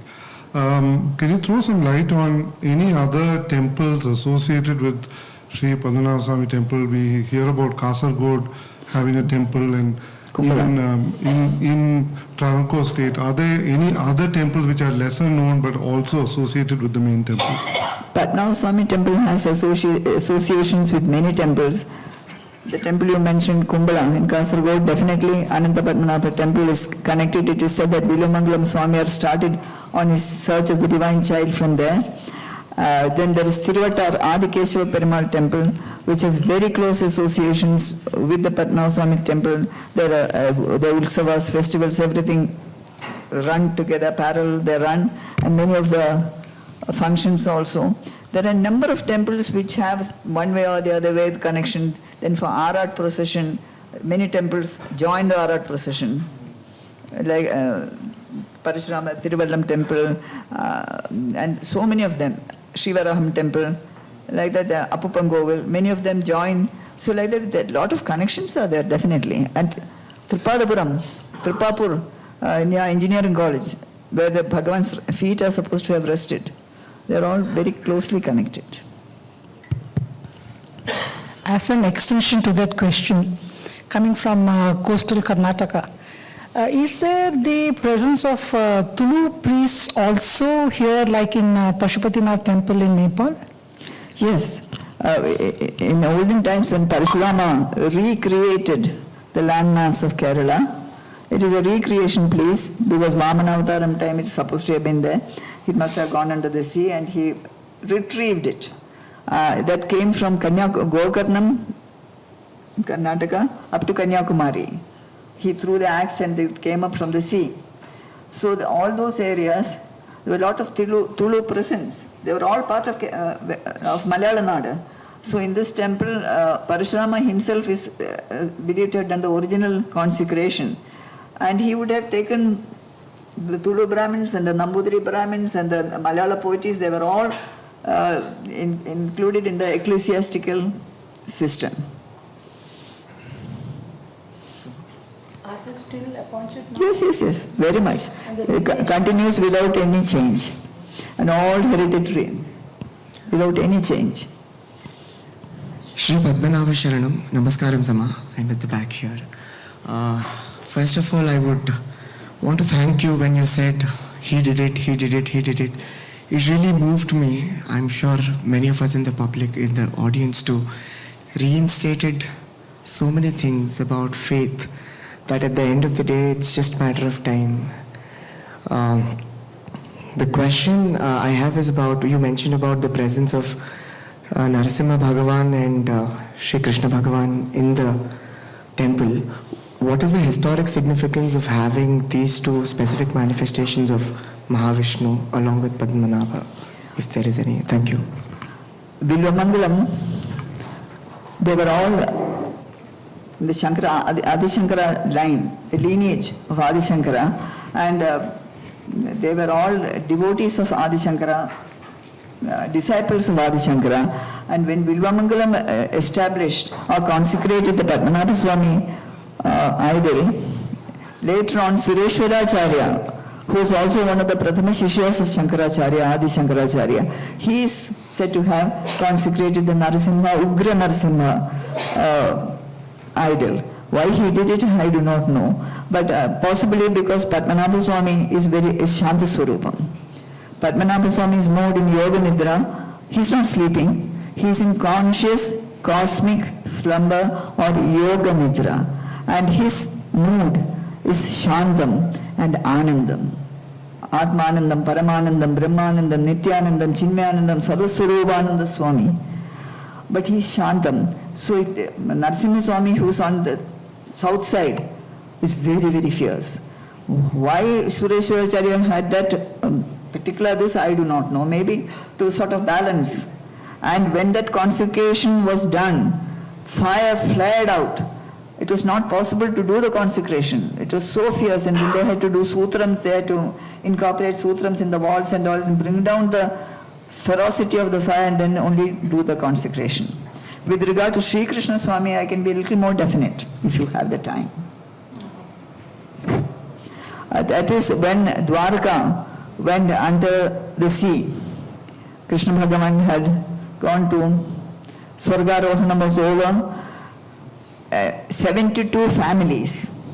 Can you throw some light on any other temples associated with Shri Padmanabha Swamy temple? We hear about Kasargod having a temple, and even in Travancore state, are there any other temples which are lesser known but also associated with the main temple? Padmanabha Swamy temple has associations with many temples. The temple you mentioned, Kumbala in Kasargod, definitely Ananta Padmanabha temple is connected. It is said that Vilamangalam Swami started on his search of the divine child from there. Then there is Thiruvattar Adikeshava Perumal temple, which has very close associations with the Padmanabha Swamy temple. There are the Utsavas, festivals, everything run together, parallel, they run, and many of the functions also. There are a number of temples which have one way or the other way the connection. Then for Arat procession, many temples join the Arat procession, like Parashurama Thiruvallam temple, and so many of them. Shivaraham temple, like that, Appupangovil, many of them join. So like that, a lot of connections are there, definitely. And Tripapur, near engineering college, where the Bhagavan's feet are supposed to have rested. They are all very closely connected. As an extension to that question, coming from coastal Karnataka, is there the presence of Tulu priests also here, like in Pashupatinath temple in Nepal? Yes. In olden times when Parashurama recreated the landmass of Kerala, it is a recreation place because Vamana Avataram time it's supposed to have been there. It must have gone under the sea and he retrieved it. That came from Gokarnam, Karnataka, up to Kanyakumari. He threw the axe and it came up from the sea. So all those areas, there were a lot of Tulu presence. They were all part of Malayalam Nadu. So in this temple, Parashurama himself is believed to have done the original consecration. And he would have taken the Tulu Brahmins and the Nambudiri Brahmins and the Malayalam poetry, they were all included in the ecclesiastical system. Are they still appointed now? Yes, very much. It continues without any change. An old hereditary, without any change. Shri Padmanabha Sharanam, Namaskaram Sama, I'm at the back here. First of all, I would want to thank you when you said, he did it. It really moved me, I'm sure many of us in the public, in the audience too, reinstated so many things about faith that at the end of the day, it's just a matter of time. The question I have is about, you mentioned about the presence of Narasimha Bhagavan and Shri Krishna Bhagavan in the temple. What is the historic significance of having these two specific manifestations of Mahavishnu along with Padmanabha, if there is any? Thank you. Vilvamangalam, they were all in the Shankara, Adi Shankara line, the lineage of Adi Shankara, and they were all devotees of Adi Shankara, disciples of Adi Shankara. And when Vilvamangalam established or consecrated the Padmanabha Swamy idol, later on Sureshwaracharya, who is also one of the Prathama Shishyas of Shankaracharya, Adi Shankaracharya, he is said to have consecrated the Narasimha, Ugra Narasimha idol. Why he did it, I do not know. But possibly because Padmanabha Swamy is Shanta Swarupam. Padmanabha Swamy is more in Yoga Nidra. He is not sleeping. He is in conscious, cosmic slumber or Yoga Nidra. And his mood is Shantam and Anandam. Atmanandam, Paramanandam, Brahmanandam, Nityanandam, Chinmayanandam, Sarvaswarupananda Swami. But he is Shantam. So Narasimha Swamy, who is on the south side, is very, very fierce. Why Sureshwaracharya had that particular this, I do not know. Maybe to sort of balance. And when that consecration was done, fire flared out. It was not possible to do the consecration. It was so fierce, and then they had to do sutrams, they had to incorporate sutrams in the walls and all, and bring down the ferocity of the fire, and then only do the consecration. With regard to Sri Krishna Swamy, I can be a little more definite if you have the time. That is when Dwarka went under the sea. Krishna Bhagavan had gone to Swargarohanam was over. 72 families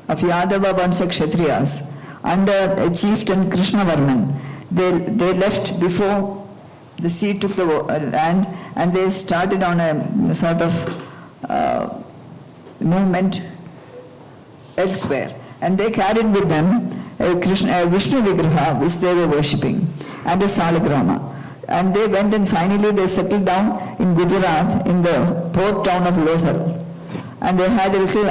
of Yadava Vansha Kshatriyas under a chieftain Krishnavarman. They left before the sea took the land, and they started on a sort of movement elsewhere. And they carried with them a Vishnu Vigraha which they were worshipping, and a Salagrama. And they went and finally they settled down in Gujarat in the port town of Lothal. And they had a little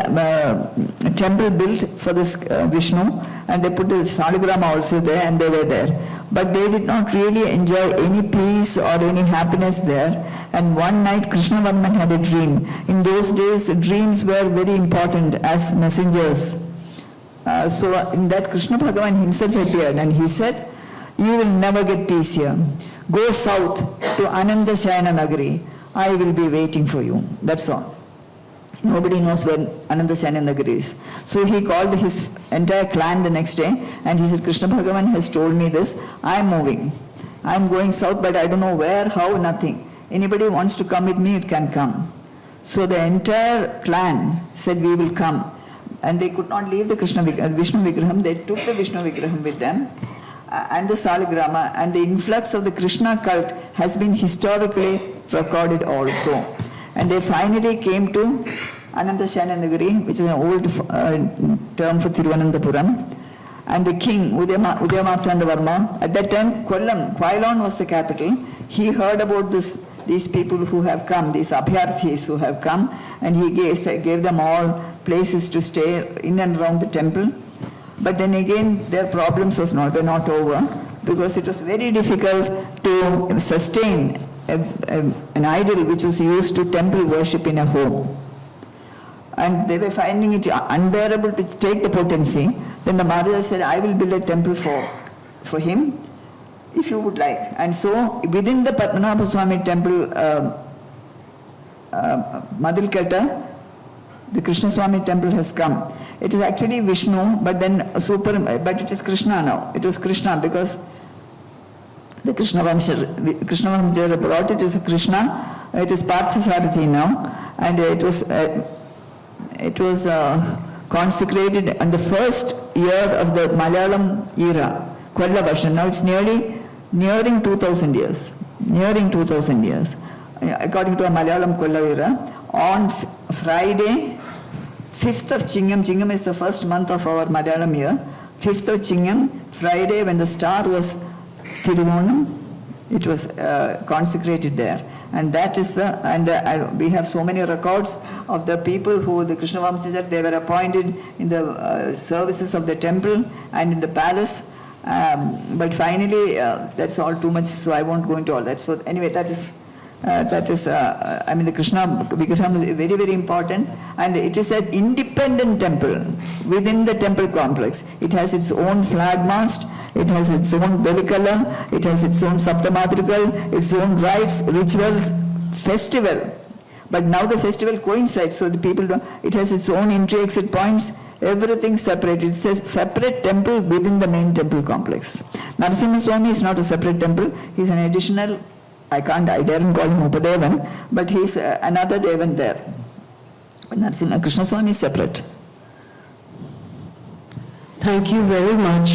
temple built for this Vishnu, and they put the Salagrama also there, and they were there. But they did not really enjoy any peace or any happiness there. And one night Krishnavarman had a dream. In those days, dreams were very important as messengers. So in that Krishna Bhagavan himself appeared, and he said, "You will never get peace here. Go south to Ananda Shayana Nagari. I will be waiting for you." That's all. Nobody knows where Ananda Shayana Nagari is. So he called his entire clan the next day, and he said, "Krishna Bhagavan has told me this. I am moving. I am going south, but I don't know where, how, nothing. Anybody wants to come with me, it can come." So the entire clan said, "We will come." And they could not leave the Vishnu Vigraham. They took the Vishnu Vigraham with them, and the Salagrama, and the influx of the Krishna cult has been historically recorded also. And they finally came to Ananda Shayana Nagari, which is an old term for Thiruvananthapuram. And the king, Udayamartanda Varma, at that time Quailon was the capital. He heard about these people who have come, these Abhyarthis who have come, and he gave them all places to stay in and around the temple. But then again, their problems were not over, because it was very difficult to sustain an idol which was used to temple worship in a home. And they were finding it unbearable to take the potency. Then the Maharaja said, "I will build a temple for him, if you would like." And so within the Padmanabha Swamy temple, Madilkata, the Krishna Swamy temple has come. It is actually Vishnu, but it is Krishna now. It was Krishna because the Krishna Vamsha brought it as Krishna. It is Parthasarathi now, and it was consecrated on the first year of the Malayalam era, Kwalla Varsha. Now it's nearing 2000 years. Nearing 2000 years. According to a Malayalam Kwalla era, on Friday, 5th of Chingam, Chingam is the first month of our Malayalam year, 5th of Chingam, Friday, when the star was Tiruvonam, it was consecrated there. And that is we have so many records of the people who, the Krishna Vamsajar, they were appointed in the services of the temple and in the palace. But finally, that's all too much, so I won't go into all that. So anyway, the Krishna Vigraham is very, very important, and it is an independent temple within the temple complex. It has its own flag mast, it has its own belly color, it has its own saptamatrikal, its own rites, rituals, festival. But now the festival coincides, so the people don't, it has its own entry exit points, everything separate. It's a separate temple within the main temple complex. Narasimha Swamy is not a separate temple, he's an additional, I daren't call him Upadevan, but he's another Devan there. But Narasimha Krishna Swamy is separate. Thank you very much.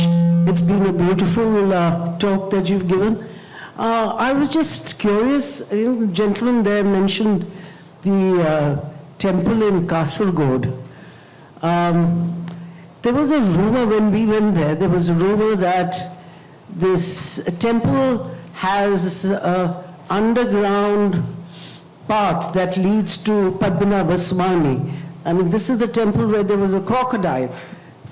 It's been a beautiful talk that you've given. I was just curious, the gentleman there mentioned the temple in Kasargod. There was a rumor when we went there was a rumor that this temple has an underground path that leads to Padmanabha Swamy. I mean, this is the temple where there was a crocodile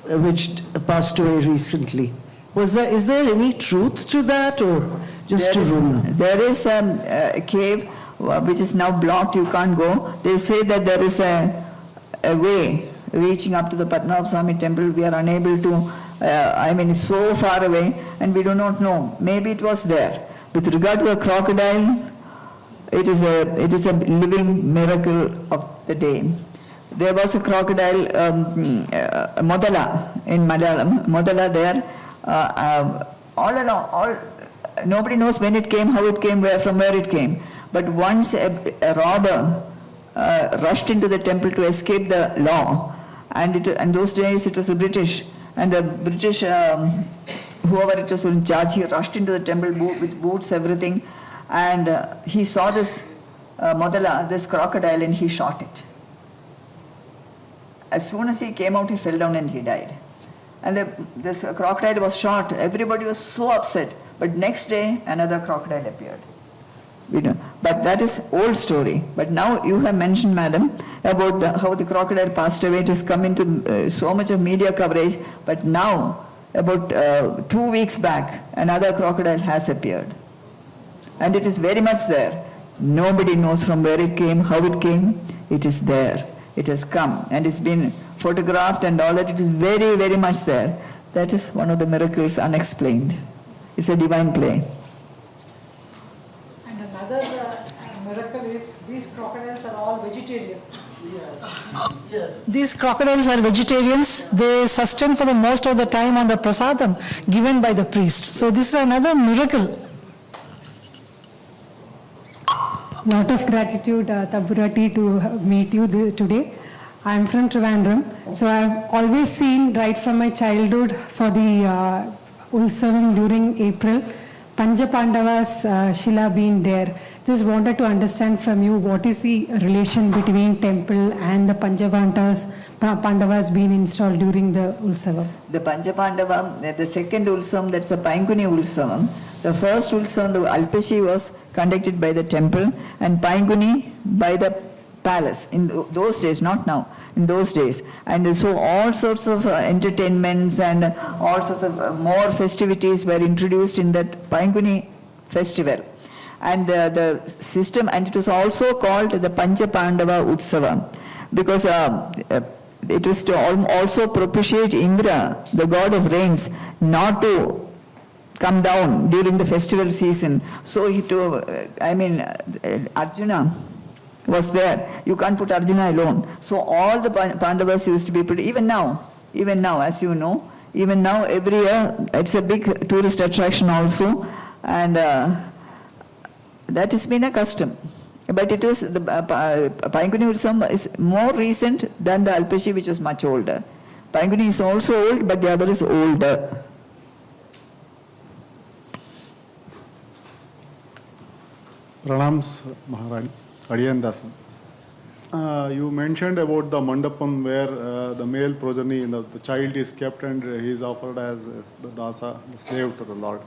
which passed away recently. Is there any truth to that, or Just a rumor. There is a cave which is now blocked, you can't go. They say that there is a way reaching up to the Padmanabha Swamy temple. We are unable to, it's so far away and we do not know. Maybe it was there. With regard to the crocodile, it is a living miracle of the day. There was a crocodile, Modala in Malayalam, Modala there, all along, nobody knows when it came, how it came, from where it came. But once a robber rushed into the temple to escape the law, and those days it was the British, and the British, whoever it was in charge, he rushed into the temple with boots, everything, and he saw this Modala, this crocodile, and he shot it. As soon as he came out, he fell down and he died. And this crocodile was shot. Everybody was so upset. But next day, another crocodile appeared. But that is old story. But now you have mentioned, madam, about how the crocodile passed away. It has come into so much of media coverage. But now, about 2 weeks back, another crocodile has appeared. And it is very much there. Nobody knows from where it came, how it came. It is there. It has come and it's been photographed and all that. It is very, very much there. That is one of the miracles unexplained. It's a divine play. And another miracle is these crocodiles are all vegetarian. Yes. These crocodiles are vegetarians. They sustain for the most of the time on the prasadam given by the priest. So this is another miracle. Lot of gratitude, Taburati, to meet you today. I am from Trivandrum, so I have always seen right from my childhood for the Ulsavam during April, Panja Pandavas Shila being there. Just wanted to understand from you what is the relation between temple and the Pandavas being installed during the Ulsavam. The Panchapandava, the second Ulsavam, that's the Painguni Ulsavam. The first Ulsavam, the Alpashi, was conducted by the temple and Painguni by the palace. In those days, not now, in those days. And so all sorts of entertainments and all sorts of more festivities were introduced in that Painguni festival. And the system, and it was also called the Panchapandava Utsava, because it was to also propitiate Indra, the god of rains, not to come down during the festival season. So Arjuna was there. You can't put Arjuna alone. So all the Pandavas used to be put, even now, as you know, even now every year, it's a big tourist attraction also. And that has been a custom. But it was, the Painguni Utsavam is more recent than the Alpashi, which was much older. Painguni is also old, but the other is older. Pranams Maharani, Adiyan Dasan. You mentioned about the mandapam where the male progeny, the child is kept and he is offered as the dasa, the slave to the Lord.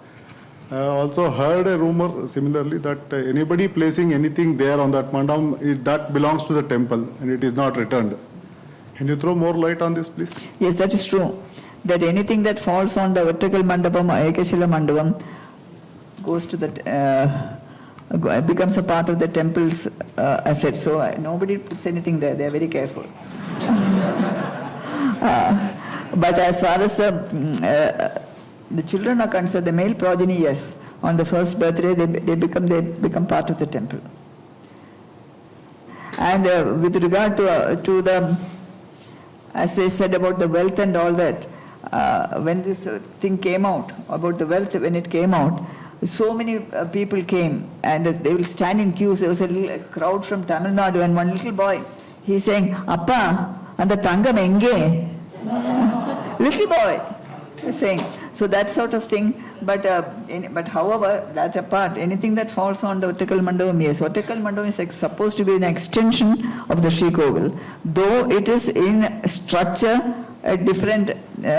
I also heard a rumor similarly that anybody placing anything there on that mandam, that belongs to the temple and it is not returned. Can you throw more light on this, please? Yes, that is true. That anything that falls on the vertical mandapam or Ekashila mandapam goes to the, becomes a part of the temple's asset. So nobody puts anything there. They are very careful. But as far as the children are concerned, the male progeny, yes, on the first birthday they become part of the temple. And with regard to the, as they said about the wealth and all that, when this thing came out about the wealth, when it came out, so many people came and they will stand in queues. There was a little crowd from Tamil Nadu and one little boy, he's saying, "Appa, and the tangam enge?" Little boy is saying. So that sort of thing. But however, that apart, anything that falls on the vertical mandapam, yes, vertical mandapam is supposed to be an extension of the Shri Koval, though it is in structure a different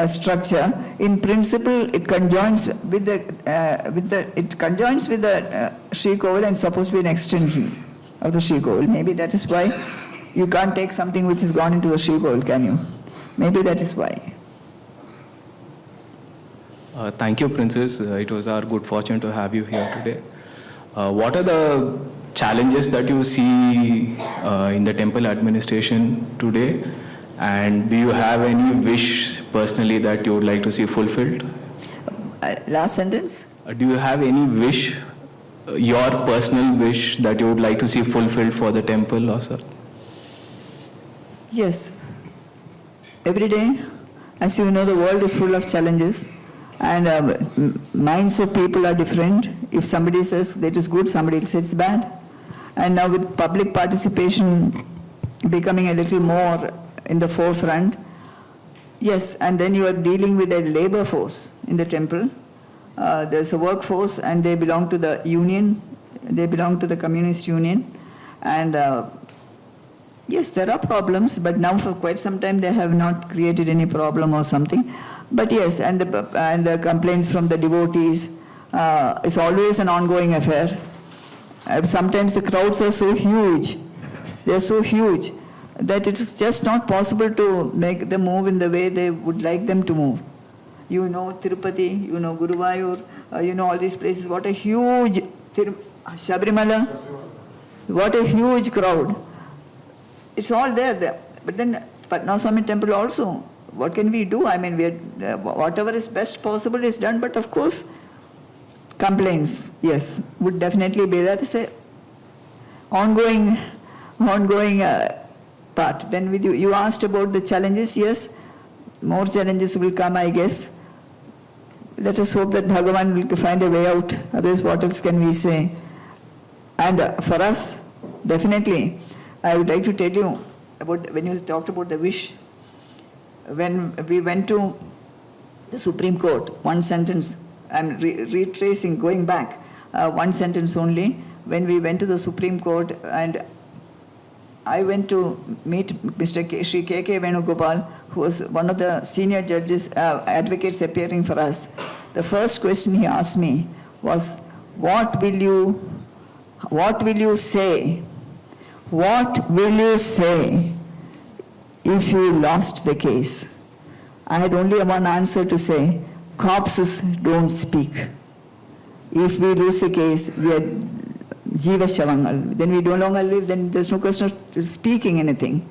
structure. In principle, it conjoins with the Shri Koval and supposed to be an extension of the Shri Koval. Maybe that is why you can't take something which has gone into the Shri Koval, can you? Maybe that is why. Thank you, Princess. It was our good fortune to have you here today. What are the challenges that you see in the temple administration today? And do you have any wish personally that you would like to see fulfilled? Last sentence? Do you have any wish, your personal wish that you would like to see fulfilled for the temple or sir? Yes. Every day, as you know, the world is full of challenges. And minds of people are different. If somebody says that is good, somebody says it's bad. And now with public participation becoming a little more in the forefront, yes, and then you are dealing with a labor force in the temple. There's a workforce and they belong to the union, they belong to the communist union. And yes, there are problems, but now for quite some time they have not created any problem or something. But yes, and the complaints from the devotees, it's always an ongoing affair. Sometimes the crowds are so huge, they're so huge, that it is just not possible to make them move in the way they would like them to move. You know Tirupati, you know Guruvayur, you know all these places, what a huge, Shabrimala, what a huge crowd. It's all there. But then Padmanabha temple also, what can we do? I mean, whatever is best possible is done, but of course, complaints, yes, would definitely be that. It's a ongoing part. Then with you asked about the challenges, yes, more challenges will come, I guess. Let us hope that Bhagavan will find a way out, otherwise what else can we say? And for us, definitely, I would like to tell you about, when you talked about the wish, when we went to the Supreme Court, one sentence, I'm retracing, going back, one sentence only, when we went to the Supreme Court and I went to meet Mr. Shri K.K. Venugopal, who was one of the senior judges, advocates appearing for us. The first question he asked me was, what will you say? What will you say if you lost the case? I had only one answer to say, corpses don't speak. If we lose a case, we are Jiva Shavangal. Then we no longer live, then there's no question of speaking anything.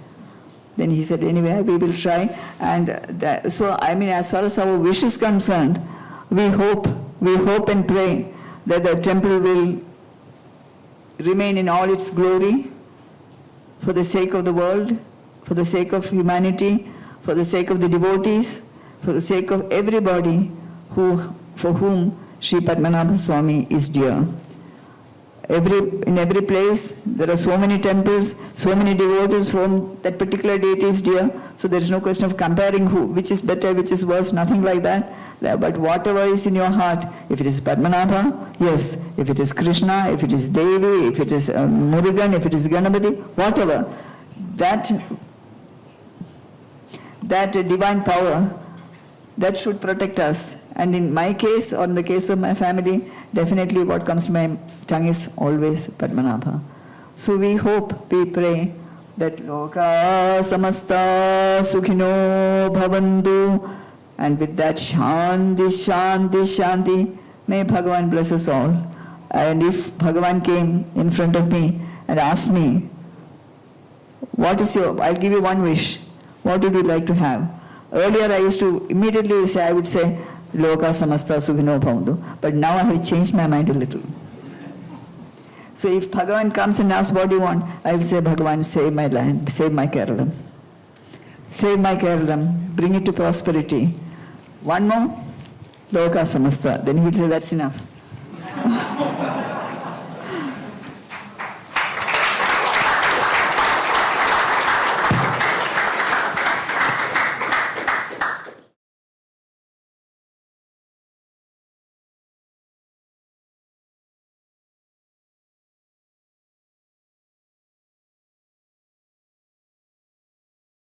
Then he said, anyway, we will try. And so, I mean, as far as our wish is concerned, we hope and pray that the temple will remain in all its glory for the sake of the world, for the sake of humanity, for the sake of the devotees, for the sake of everybody for whom Shri Padmanabha Swamy is dear. In every place, there are so many temples, so many devotees for whom that particular deity is dear. So there is no question of comparing which is better, which is worse, nothing like that. But whatever is in your heart, if it is Padmanabha, yes. If it is Krishna, if it is Devi, if it is Murugan, if it is Ganapati, whatever, that divine power, that should protect us. And in my case, or in the case of my family, definitely what comes to my tongue is always Padmanabha. So we hope, we pray that Loka Samasta Sukhino Bhavantu, and with that Shanti, Shanti, Shanti, may Bhagavan bless us all. And if Bhagavan came in front of me and asked me, I'll give you one wish, what would you like to have? Earlier I used to immediately say, I would say, Loka Samasta Sukhino Bhavantu. But now I have changed my mind a little. So if Bhagavan comes and asks what do you want, I will say, Bhagavan, save my land, save my Keralam. Save my Keralam, bring it to prosperity. One more, Loka Samasta. Then he will say, that's enough.